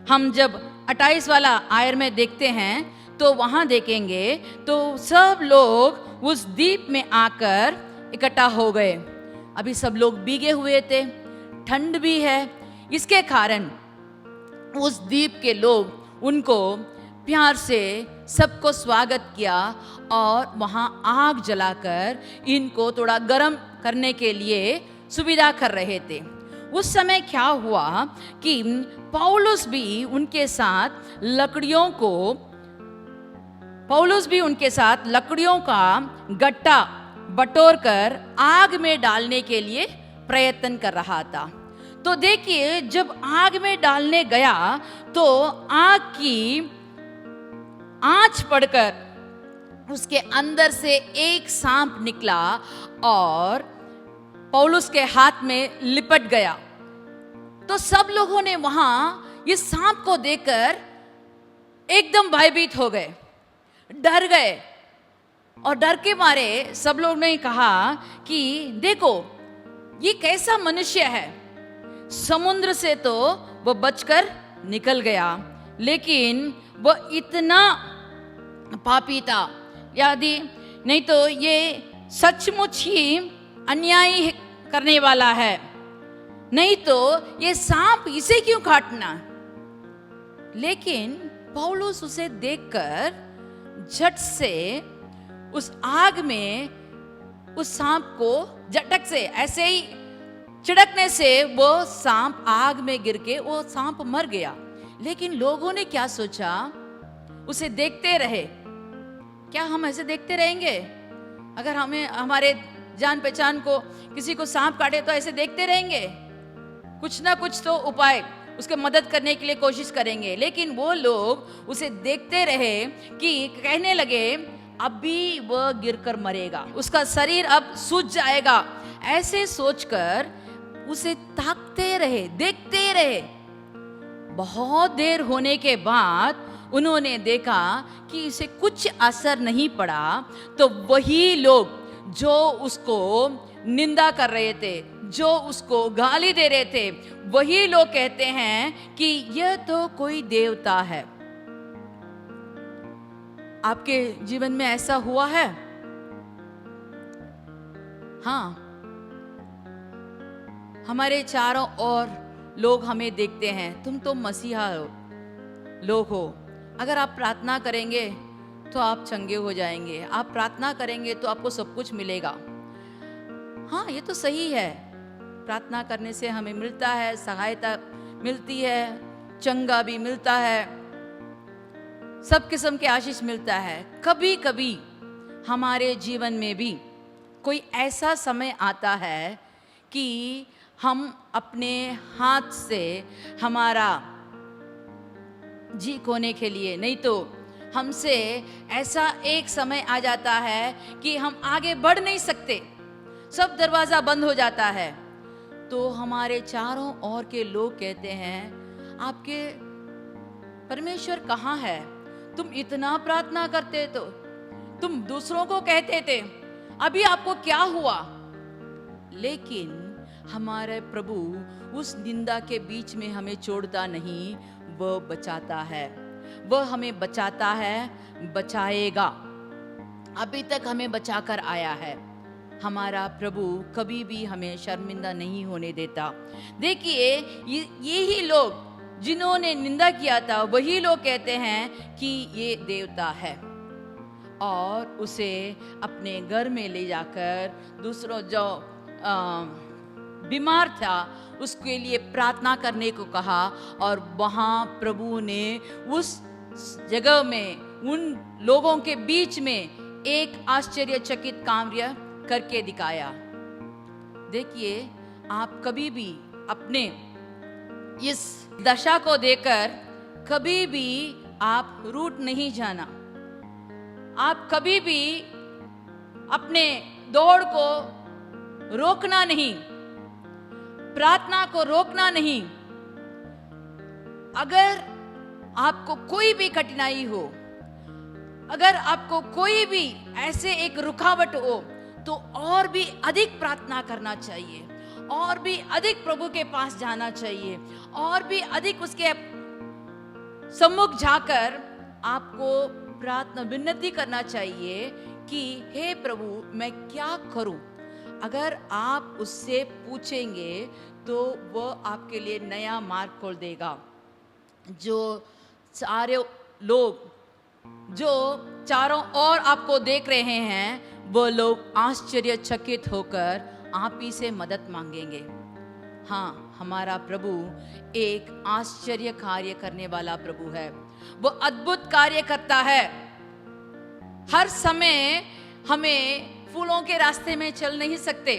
हम जब 28 वाला आयर में देखते हैं तो वहां देखेंगे तो सब लोग उस द्वीप में आकर इकट्ठा हो गए। अभी सब लोग भीगे हुए थे, ठंड भी है, इसके कारण उस द्वीप के लोग उनको प्यार से सबको स्वागत किया और वहाँ आग जलाकर इनको थोड़ा गर्म करने के लिए सुविधा कर रहे थे। उस समय क्या हुआ कि पौलुस भी उनके साथ लकड़ियों का गट्टा बटोर कर आग में डालने के लिए प्रयत्न कर रहा था। तो देखिए, जब आग में डालने गया तो आग की आंच पड़कर उसके अंदर से एक सांप निकला और पौलुस के हाथ में लिपट गया। तो सब लोगों ने वहां इस सांप को देखकर एकदम भयभीत हो गए, डर गए। और डर के मारे सब लोगों ने कहा कि देखो, ये कैसा मनुष्य है, समुद्र से तो वो बचकर निकल गया, लेकिन वो इतना पापी था, यदि नहीं तो ये सचमुच ही अन्याय करने वाला है, नहीं तो ये सांप इसे क्यों काटना। लेकिन पौलुस उसे देखकर झट से उस आग में उस सांप को झटक से ऐसे ही छिड़कने से वो सांप आग में गिर के वो सांप मर गया। लेकिन लोगों ने क्या सोचा, उसे देखते रहे। क्या हम ऐसे देखते रहेंगे? अगर हमें हमारे जान पहचान को किसी को सांप काटे तो ऐसे देखते रहेंगे? कुछ ना कुछ तो उपाय उसके मदद करने के लिए कोशिश करेंगे। लेकिन वो लोग उसे देखते रहे कि कहने लगे अभी वह गिरकर मरेगा, उसका शरीर अब सूज जाएगा। ऐसे सोचकर उसे ताकते रहे, देखते रहे। बहुत देर होने के बाद उन्होंने देखा कि इसे कुछ असर नहीं पड़ा। तो वही लोग जो उसको निंदा कर रहे थे, जो उसको गाली दे रहे थे, वही लोग कहते हैं कि यह तो कोई देवता है। आपके जीवन में ऐसा हुआ है? हाँ, हमारे चारों ओर लोग हमें देखते हैं, तुम तो मसीहा लोग हो, अगर आप प्रार्थना करेंगे तो आप चंगे हो जाएंगे, आप प्रार्थना करेंगे तो आपको सब कुछ मिलेगा। हाँ, ये तो सही है, प्रार्थना करने से हमें मिलता है, सहायता मिलती है, चंगा भी मिलता है, सब किस्म के आशीष मिलता है। कभी कभी हमारे जीवन में भी कोई ऐसा समय आता है कि हम अपने हाथ से हमारा जी खोने के लिए, नहीं तो हमसे ऐसा एक समय आ जाता है कि हम आगे बढ़ नहीं सकते, सब दरवाज़ा बंद हो जाता है, तो हमारे चारों ओर के लोग कहते हैं आपके परमेश्वर कहाँ है? तुम इतना प्रार्थना करते तो, तुम दूसरों को कहते थे, अभी आपको क्या हुआ? लेकिन हमारे प्रभु उस निंदा के बीच में हमें छोड़ता नहीं, वह बचाता है, वह हमें बचाता है, बचाएगा। अभी तक हमें बचाकर आया है। हमारा प्रभु कभी भी हमें शर्मिंदा नहीं होने देता। देखिए ये ही लोग जिन्होंने निंदा किया था, वही लोग कहते हैं कि ये देवता है, और उसे अपने घर में ले जाकर दूसरों जो बीमार था उसके लिए प्रार्थना करने को कहा, और वहाँ प्रभु ने उस जगह में उन लोगों के बीच में एक आश्चर्यचकित कार्य करके दिखाया। देखिए, आप कभी भी अपने इस दशा को देखकर कभी भी आप रूठ नहीं जाना। आप कभी भी अपने दौड़ को रोकना नहीं, प्रार्थना को रोकना नहीं। अगर आपको कोई भी कठिनाई हो, अगर आपको कोई भी ऐसे एक रुकावट हो, तो और भी अधिक प्रार्थना करना चाहिए, और भी अधिक प्रभु के पास जाना चाहिए, और भी अधिक उसके सम्मुख जाकर आपको प्रार्थना विनती करना चाहिए कि हे प्रभु मैं क्या करूं। अगर आप उससे पूछेंगे तो वह आपके लिए नया मार्ग खोल देगा। जो सारे लोग जो चारों ओर आपको देख रहे हैं, वो लोग आश्चर्यचकित होकर आप ही से मदद मांगेंगे। हाँ, हमारा प्रभु एक आश्चर्य कार्य करने वाला प्रभु है। वो अद्भुत कार्य करता है। हर समय हमें फूलों के रास्ते में चल नहीं सकते।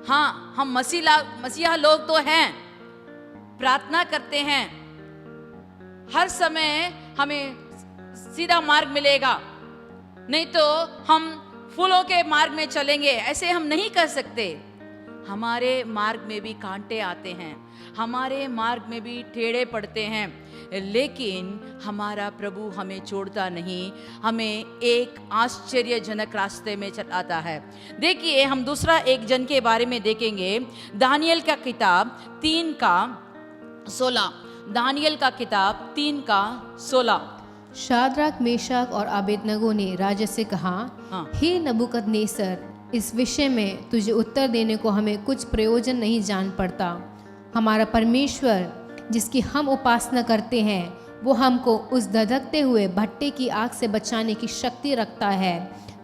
हाँ, हम मसीहा लोग तो हैं, प्रार्थना करते हैं, हर समय हमें सीधा मार्ग मिलेगा, नहीं तो हम फूलों के मार्ग में चलेंगे, ऐसे हम नहीं कर सकते। हमारे मार्ग में भी कांटे आते हैं, हमारे मार्ग में भी टेढ़े पड़ते हैं, लेकिन हमारा प्रभु हमें छोड़ता नहीं, हमें एक आश्चर्यजनक रास्ते में चलाता है। देखिए, हम दूसरा एक जन के बारे में देखेंगे, दानियल का किताब 3:16। दानियल का किताब 3:16। शाद्राक, मेशक और आबेदनगो ने राजा से कहा, हाँ। हे नबूकदनेस्सर, इस विषय में तुझे उत्तर देने को हमें कुछ प्रयोजन नहीं जान पड़ता। हमारा परमेश्वर जिसकी हम उपासना करते हैं, वो हमको उस धधकते हुए भट्टे की आग से बचाने की शक्ति रखता है।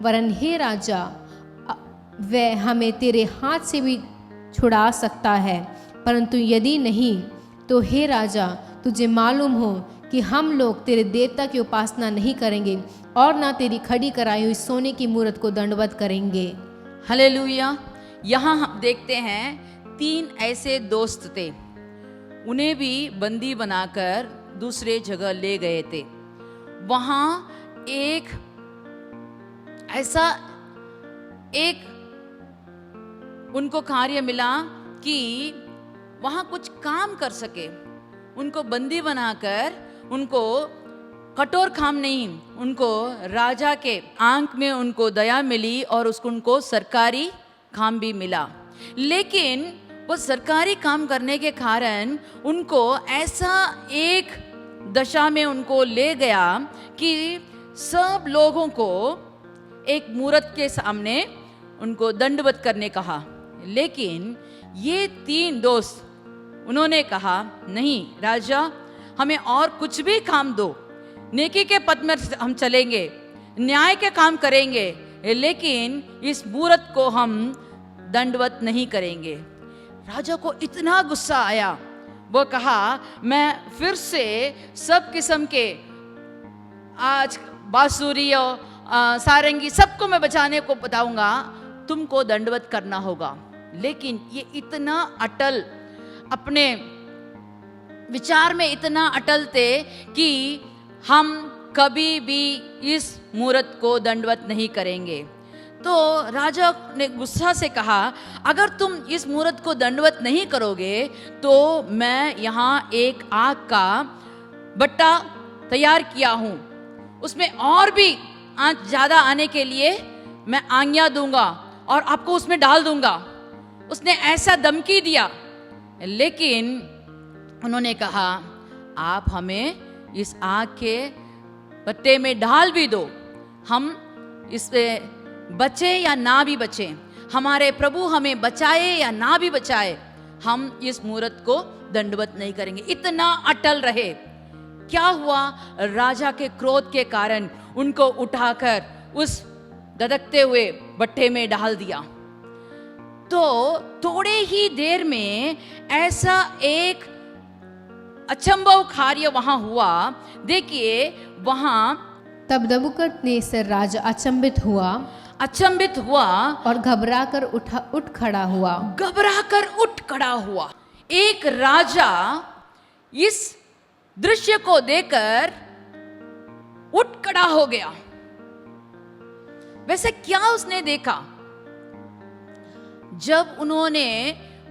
वरन हे राजा, वह हमें तेरे हाथ से भी छुड़ा सकता है, परंतु यदि नहीं तो हे राजा, तुझे मालूम हो कि हम लोग तेरे देवता की उपासना नहीं करेंगे और ना तेरी खड़ी कराई हुई सोने की मूर्त को दंडवत करेंगे। हालेलुया। यहाँ हम देखते हैं 3 ऐसे दोस्त थे, उन्हें भी बंदी बनाकर दूसरे जगह ले गए थे। वहाँ एक ऐसा एक उनको कार्य मिला कि वहाँ कुछ काम कर सके। उनको बंदी बनाकर उनको कठोर काम नहीं, उनको राजा के आंख में उनको दया मिली और उनको सरकारी काम भी मिला। लेकिन वो सरकारी काम करने के कारण उनको ऐसा एक दशा में उनको ले गया कि सब लोगों को एक मूर्त के सामने उनको दंडवत करने कहा। लेकिन ये 3 दोस्त उन्होंने कहा, नहीं राजा, हमें और कुछ भी काम दो, नेकी के पथ में हम चलेंगे, न्याय के काम करेंगे, लेकिन इस मूर्त को हम दंडवत नहीं करेंगे। राजा को इतना गुस्सा आया, वो कहा, मैं फिर से सब किस्म के आज बांसुरी और सारंगी सबको मैं बचाने को बताऊंगा, तुमको दंडवत करना होगा। लेकिन ये इतना अटल, अपने विचार में इतना अटल थे कि हम कभी भी इस मूरत को दंडवत नहीं करेंगे। तो राजा ने गुस्सा से कहा, अगर तुम इस मूरत को दंडवत नहीं करोगे तो मैं यहाँ एक आग का बट्टा तैयार किया हूँ, उसमें और भी आँच ज़्यादा आने के लिए मैं आज्ञा दूंगा और आपको उसमें डाल दूंगा। उसने ऐसा धमकी दिया, लेकिन उन्होंने कहा आप हमें इस आग के बट्टे में डाल भी दो, हम इससे बचे या ना भी बचे, हमारे प्रभु हमें बचाए या ना भी बचाए, हम इस मूरत को दंडवत नहीं करेंगे। इतना अटल रहे। क्या हुआ? राजा के क्रोध के कारण उनको उठाकर उस धधकते हुए भट्टे में डाल दिया। तो थोड़े ही देर में ऐसा एक अचंभव कार्य वहां हुआ। देखिए वहां तब नबूकदनेस्सर राजा अचंभित हुआ और घबरा कर उठ खड़ा हुआ। एक राजा इस दृश्य को देखकर उठ खड़ा हो गया। वैसे क्या उसने देखा? जब उन्होंने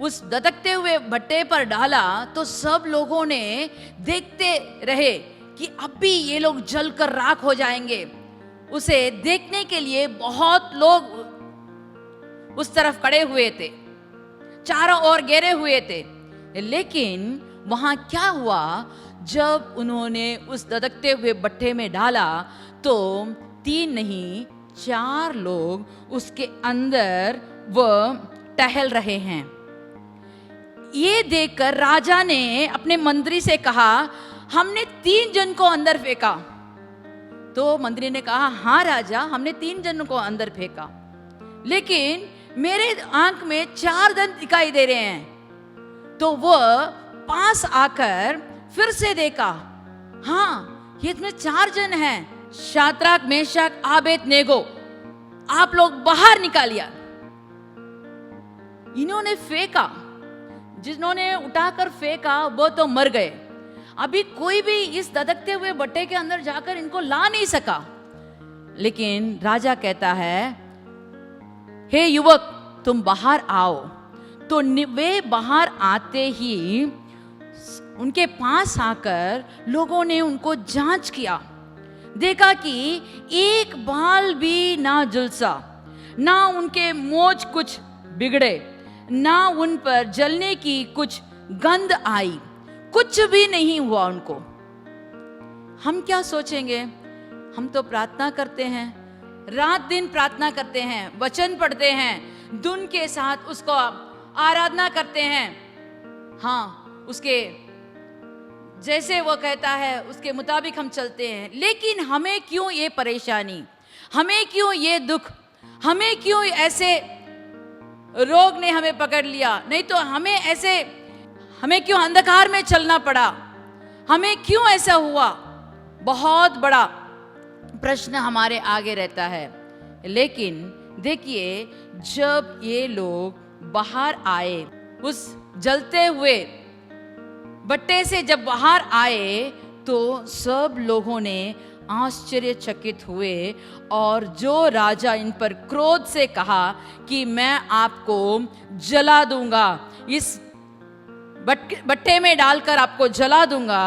उस धधकते हुए भट्टे पर डाला तो सब लोगों ने देखते रहे कि अब भी ये लोग जलकर राख हो जाएंगे। उसे देखने के लिए बहुत लोग उस तरफ खड़े हुए थे, चारों ओर घेरे हुए थे। लेकिन वहां क्या हुआ? जब उन्होंने उस धधकते हुए भट्टे में डाला तो 3 नहीं 4 लोग उसके अंदर वो टहल रहे हैं। ये देखकर राजा ने अपने मंत्री से कहा, हमने 3 जन को अंदर फेंका। तो मंत्री ने कहा, हाँ राजा, हमने 3 जनों को अंदर फेंका, लेकिन मेरे आंख में 4 जन दिखाई दे रहे हैं। तो वो पास आकर फिर से देखा, हाँ ये इसमें 4 जन हैं, शाद्राक मेशक आबेदनेगो, आप लोग बाहर निकालिए। इन्होंने फेंका, जिन्होंने उठाकर फेंका वो तो मर गए। अभी कोई भी इस धधकते हुए भट्टे के अंदर जाकर इनको ला नहीं सका। लेकिन राजा कहता है, हे युवक तुम बाहर आओ। तो वे बाहर आते ही उनके पास आकर लोगों ने उनको जांच किया, देखा कि एक बाल भी ना झुलसा, ना उनके मोज कुछ बिगड़े, ना उन पर जलने की कुछ गंध आई, कुछ भी नहीं हुआ उनको। हम क्या सोचेंगे? हम तो प्रार्थना करते हैं, रात दिन प्रार्थना करते हैं, वचन पढ़ते हैं, धुन के साथ उसको आराधना करते हैं। हाँ, उसके जैसे वो कहता है उसके मुताबिक हम चलते हैं। लेकिन हमें क्यों ये परेशानी, हमें क्यों ये दुख, हमें क्यों ऐसे रोग ने हमें पकड़ लिया? नहीं तो हमें क्यों अंधकार में चलना पड़ा? हमें क्यों ऐसा हुआ? बहुत बड़ा प्रश्न हमारे आगे रहता है। लेकिन देखिए, जब ये लोग बाहर आए, उस जलते हुए भट्टे से जब बाहर आए तो सब लोगों ने आश्चर्यचकित हुए। और जो राजा इन पर क्रोध से कहा कि मैं आपको जला दूंगा, इस भट्टे में डालकर आपको जला दूंगा,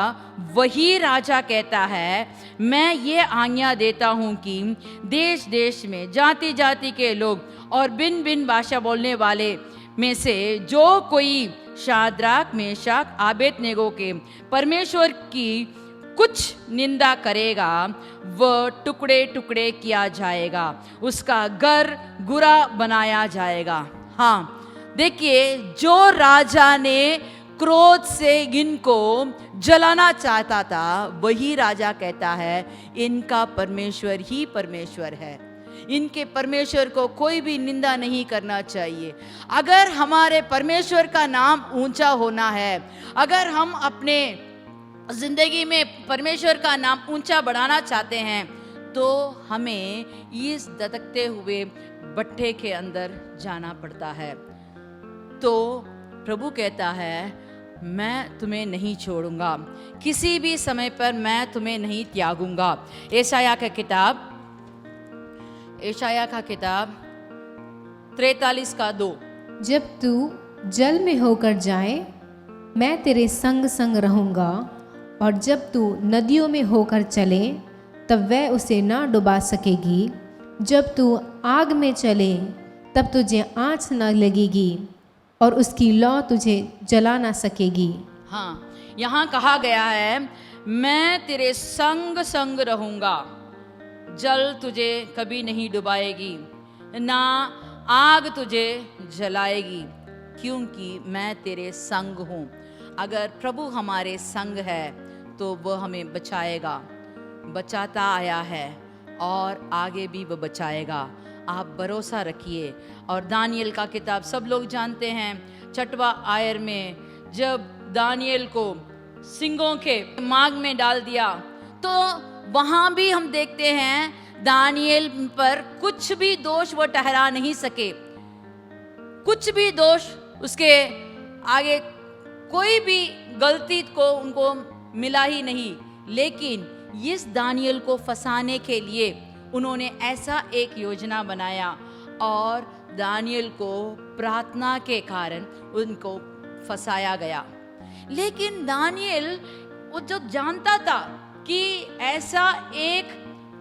वही राजा कहता है, मैं ये आज्ञा देता हूं कि देश देश में जाति जाति के लोग और भिन्न भिन्न भाषा बोलने वाले में से जो कोई शाद्राक मेशक आबेदनेगो के परमेश्वर की कुछ निंदा करेगा, वह टुकड़े टुकड़े किया जाएगा, उसका घर गुरा बनाया जाएगा। हाँ, देखिए, जो राजा ने क्रोध से इनको जलाना चाहता था, वही राजा कहता है इनका परमेश्वर ही परमेश्वर है, इनके परमेश्वर को कोई भी निंदा नहीं करना चाहिए। अगर हमारे परमेश्वर का नाम ऊंचा होना है, अगर हम अपने जिंदगी में परमेश्वर का नाम ऊंचा बढ़ाना चाहते हैं, तो हमें इस धधकते हुए भट्टे के अंदर जाना पड़ता है। तो प्रभु कहता है, मैं तुम्हें नहीं छोड़ूंगा, किसी भी समय पर मैं तुम्हें नहीं त्यागूंगा। यशायाह का किताब 43:2। जब तू जल में होकर जाए मैं तेरे संग संग रहूँगा, और जब तू नदियों में होकर चले तब वह उसे ना डुबा सकेगी। जब तू आग में चले तब तुझे आँच न लगेगी, और उसकी लौ तुझे जला ना सकेगी। हाँ, यहाँ कहा गया है मैं तेरे संग संग रहूंगा, जल तुझे कभी नहीं डुबाएगी, ना आग तुझे जलाएगी, क्योंकि मैं तेरे संग हूँ। अगर प्रभु हमारे संग है तो वह हमें बचाएगा, बचाता आया है और आगे भी वह बचाएगा। आप भरोसा रखिए। और दानियल का किताब सब लोग जानते हैं, 6वां आयर में जब दानियल को सिंगों के मांग में डाल दिया तो वहाँ भी हम देखते हैं दानियल पर कुछ भी दोष वो ठहरा नहीं सके, कुछ भी दोष उसके आगे कोई भी गलती को उनको मिला ही नहीं। लेकिन इस दानियल को फंसाने के लिए उन्होंने ऐसा एक योजना बनाया और दानियल को प्रार्थना के कारण उनको फंसाया गया। लेकिन दानियल वो जो जानता था कि ऐसा एक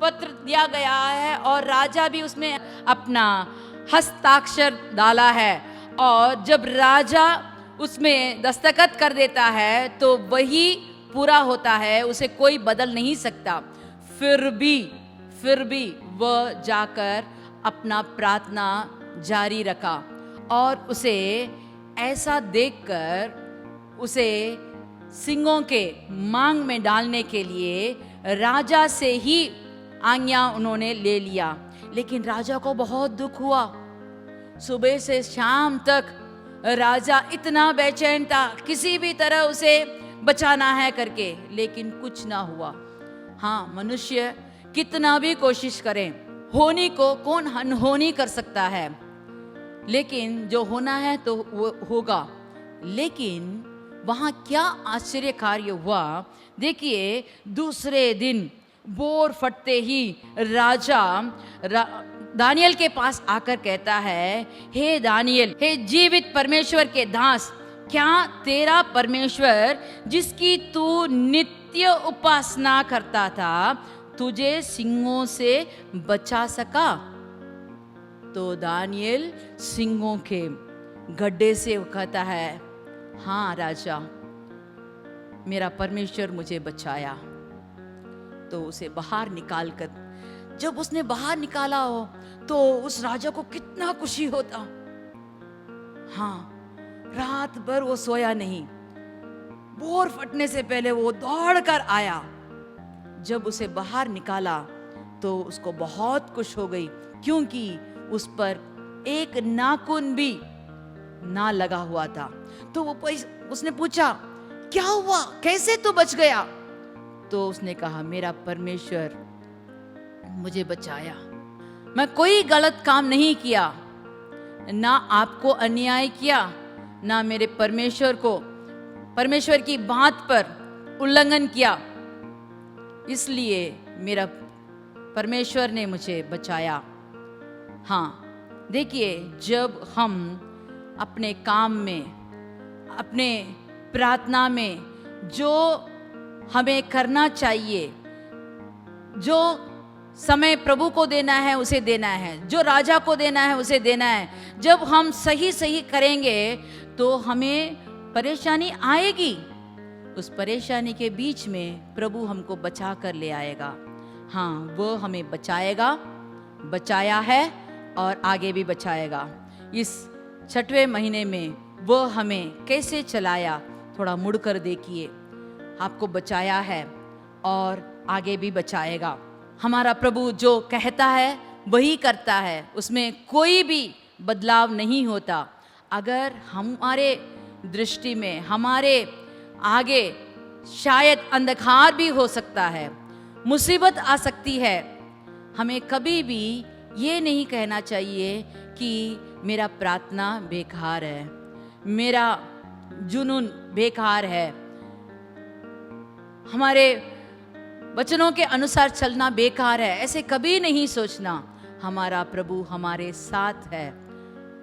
पत्र दिया गया है और राजा भी उसमें अपना हस्ताक्षर डाला है, और जब राजा उसमें दस्तखत कर देता है तो वही पूरा होता है, उसे कोई बदल नहीं सकता। फिर भी वह जाकर अपना प्रार्थना जारी रखा, और उसे ऐसा देखकर उसे सिंगों के मांग में डालने के लिए राजा से ही आज्ञा उन्होंने ले लिया। लेकिन राजा को बहुत दुख हुआ। सुबह से शाम तक राजा इतना बेचैन था, किसी भी तरह उसे बचाना है करके, लेकिन कुछ ना हुआ। हाँ, मनुष्य कितना भी कोशिश करें, होनी को कौन अनहोनी कर सकता है, लेकिन जो होना है तो वो होगा। लेकिन वहाँ क्या आश्चर्य कार्य हुआ, देखिए दूसरे दिन बोर फटते ही राजा दानियल के पास आकर कहता है, हे दानियल, हे जीवित परमेश्वर के दास, क्या तेरा परमेश्वर जिसकी तू नित्य उपासना करता था तुझे सिंहों से बचा सका? तो दानियल सिंहों के गड्ढे से कहता है, हाँ राजा, मेरा परमेश्वर मुझे बचाया। तो उसे बाहर निकाल कर, जब उसने बाहर निकाला हो तो उस राजा को कितना खुशी होता। हाँ, रात भर वो सोया नहीं, बोर फटने से पहले वो दौड़ कर आया। जब उसे बाहर निकाला तो उसको बहुत खुश हो गई, क्योंकि उस पर एक नाखून भी ना लगा हुआ था। तो वो उसने पूछा, क्या हुआ, कैसे तू बच गया? तो उसने कहा, मेरा परमेश्वर मुझे बचाया, मैं कोई गलत काम नहीं किया, ना आपको अन्याय किया, ना मेरे परमेश्वर की बात पर उल्लंघन किया, इसलिए मेरा परमेश्वर ने मुझे बचाया। हाँ, देखिए, जब हम अपने काम में, अपने प्रार्थना में जो हमें करना चाहिए, जो समय प्रभु को देना है उसे देना है, जो राजा को देना है उसे देना है, जब हम सही करेंगे तो हमें परेशानी आएगी, उस परेशानी के बीच में प्रभु हमको बचा कर ले आएगा। हाँ, वो हमें बचाएगा, बचाया है और आगे भी बचाएगा। इस 6वें महीने में वो हमें कैसे चलाया, थोड़ा मुड़कर देखिए। आपको बचाया है और आगे भी बचाएगा। हमारा प्रभु जो कहता है वही करता है, उसमें कोई भी बदलाव नहीं होता। अगर हमारे दृष्टि में, हमारे आगे शायद अंधकार भी हो सकता है, मुसीबत आ सकती है, हमें कभी भी ये नहीं कहना चाहिए कि मेरा प्रार्थना बेकार है, मेरा जुनून बेकार है, हमारे वचनों के अनुसार चलना बेकार है, ऐसे कभी नहीं सोचना। हमारा प्रभु हमारे साथ है।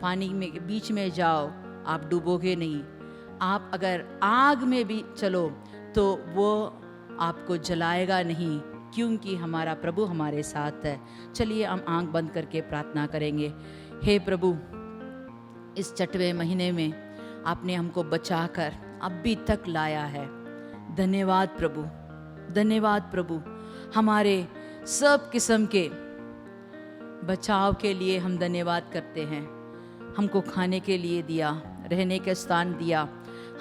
पानी में के बीच में जाओ, आप डूबोगे नहीं। आप अगर आग में भी चलो तो वो आपको जलाएगा नहीं, क्योंकि हमारा प्रभु हमारे साथ है। चलिए हम आंख बंद करके प्रार्थना करेंगे। हे प्रभु, इस छठवें महीने में आपने हमको बचाकर अभी तक लाया है। धन्यवाद प्रभु, धन्यवाद प्रभु। हमारे सब किस्म के बचाव के लिए हम धन्यवाद करते हैं। हमको खाने के लिए दिया, रहने के स्थान दिया,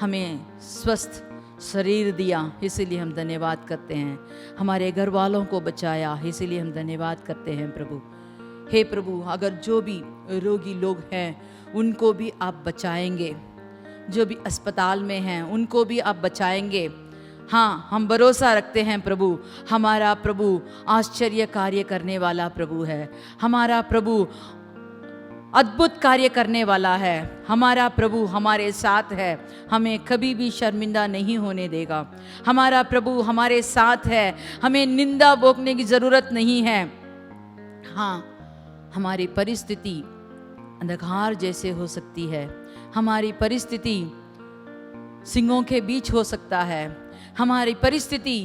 हमें स्वस्थ शरीर दिया, इसीलिए हम धन्यवाद करते हैं। हमारे घर वालों को बचाया, इसीलिए हम धन्यवाद करते हैं प्रभु। हे प्रभु, अगर जो भी रोगी लोग हैं उनको भी आप बचाएंगे, जो भी अस्पताल में हैं उनको भी आप बचाएंगे। हाँ, हम भरोसा रखते हैं प्रभु, हमारा प्रभु आश्चर्य कार्य करने वाला प्रभु है। हमारा प्रभु अद्भुत कार्य करने वाला है। हमारा प्रभु हमारे साथ है, हमें कभी भी शर्मिंदा नहीं होने देगा। हमारा प्रभु हमारे साथ है, हमें निंदा भोगने की ज़रूरत नहीं है। हाँ, हमारी परिस्थिति अंधकार जैसे हो सकती है, हमारी परिस्थिति सिंहों के बीच हो सकता है, हमारी परिस्थिति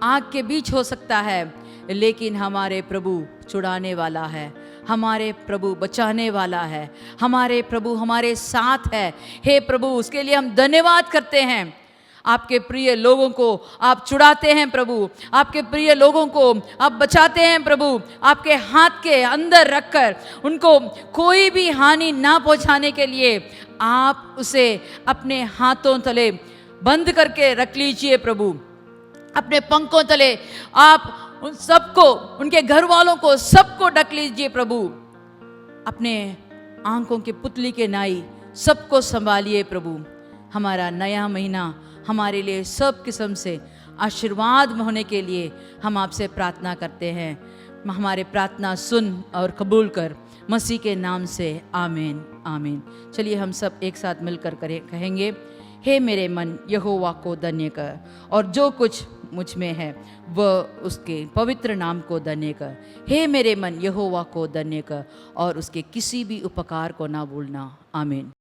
आग के बीच हो सकता है, लेकिन हमारे प्रभु छुड़ाने वाला है, हमारे प्रभु बचाने वाला है, हमारे प्रभु हमारे साथ है। हे प्रभु, उसके लिए हम धन्यवाद करते हैं। आपके प्रिय लोगों को आप छुड़ाते हैं प्रभु, आपके प्रिय लोगों को आप बचाते हैं प्रभु, आपके हाथ के अंदर रखकर उनको कोई भी हानि ना पहुंचाने के लिए आप उसे अपने हाथों तले बंद करके रख लीजिए प्रभु। अपने पंखों तले आप उन सबको, उनके घर वालों को सबको ढक लीजिए प्रभु। अपने आंखों के पुतली के नाई सबको संभालिए प्रभु। हमारा नया महीना हमारे लिए सब किस्म से आशीर्वाद होने के लिए हम आपसे प्रार्थना करते हैं। हमारे प्रार्थना सुन और कबूल कर, मसीह के नाम से आमीन आमीन। चलिए हम सब एक साथ मिलकर कहेंगे, हे मेरे मन यहोवा को धन्य कर, और जो कुछ मुझ में है वह उसके पवित्र नाम को धन्य कर। हे मेरे मन यहोवा को धन्य कर, और उसके किसी भी उपकार को ना भूलना। आमीन।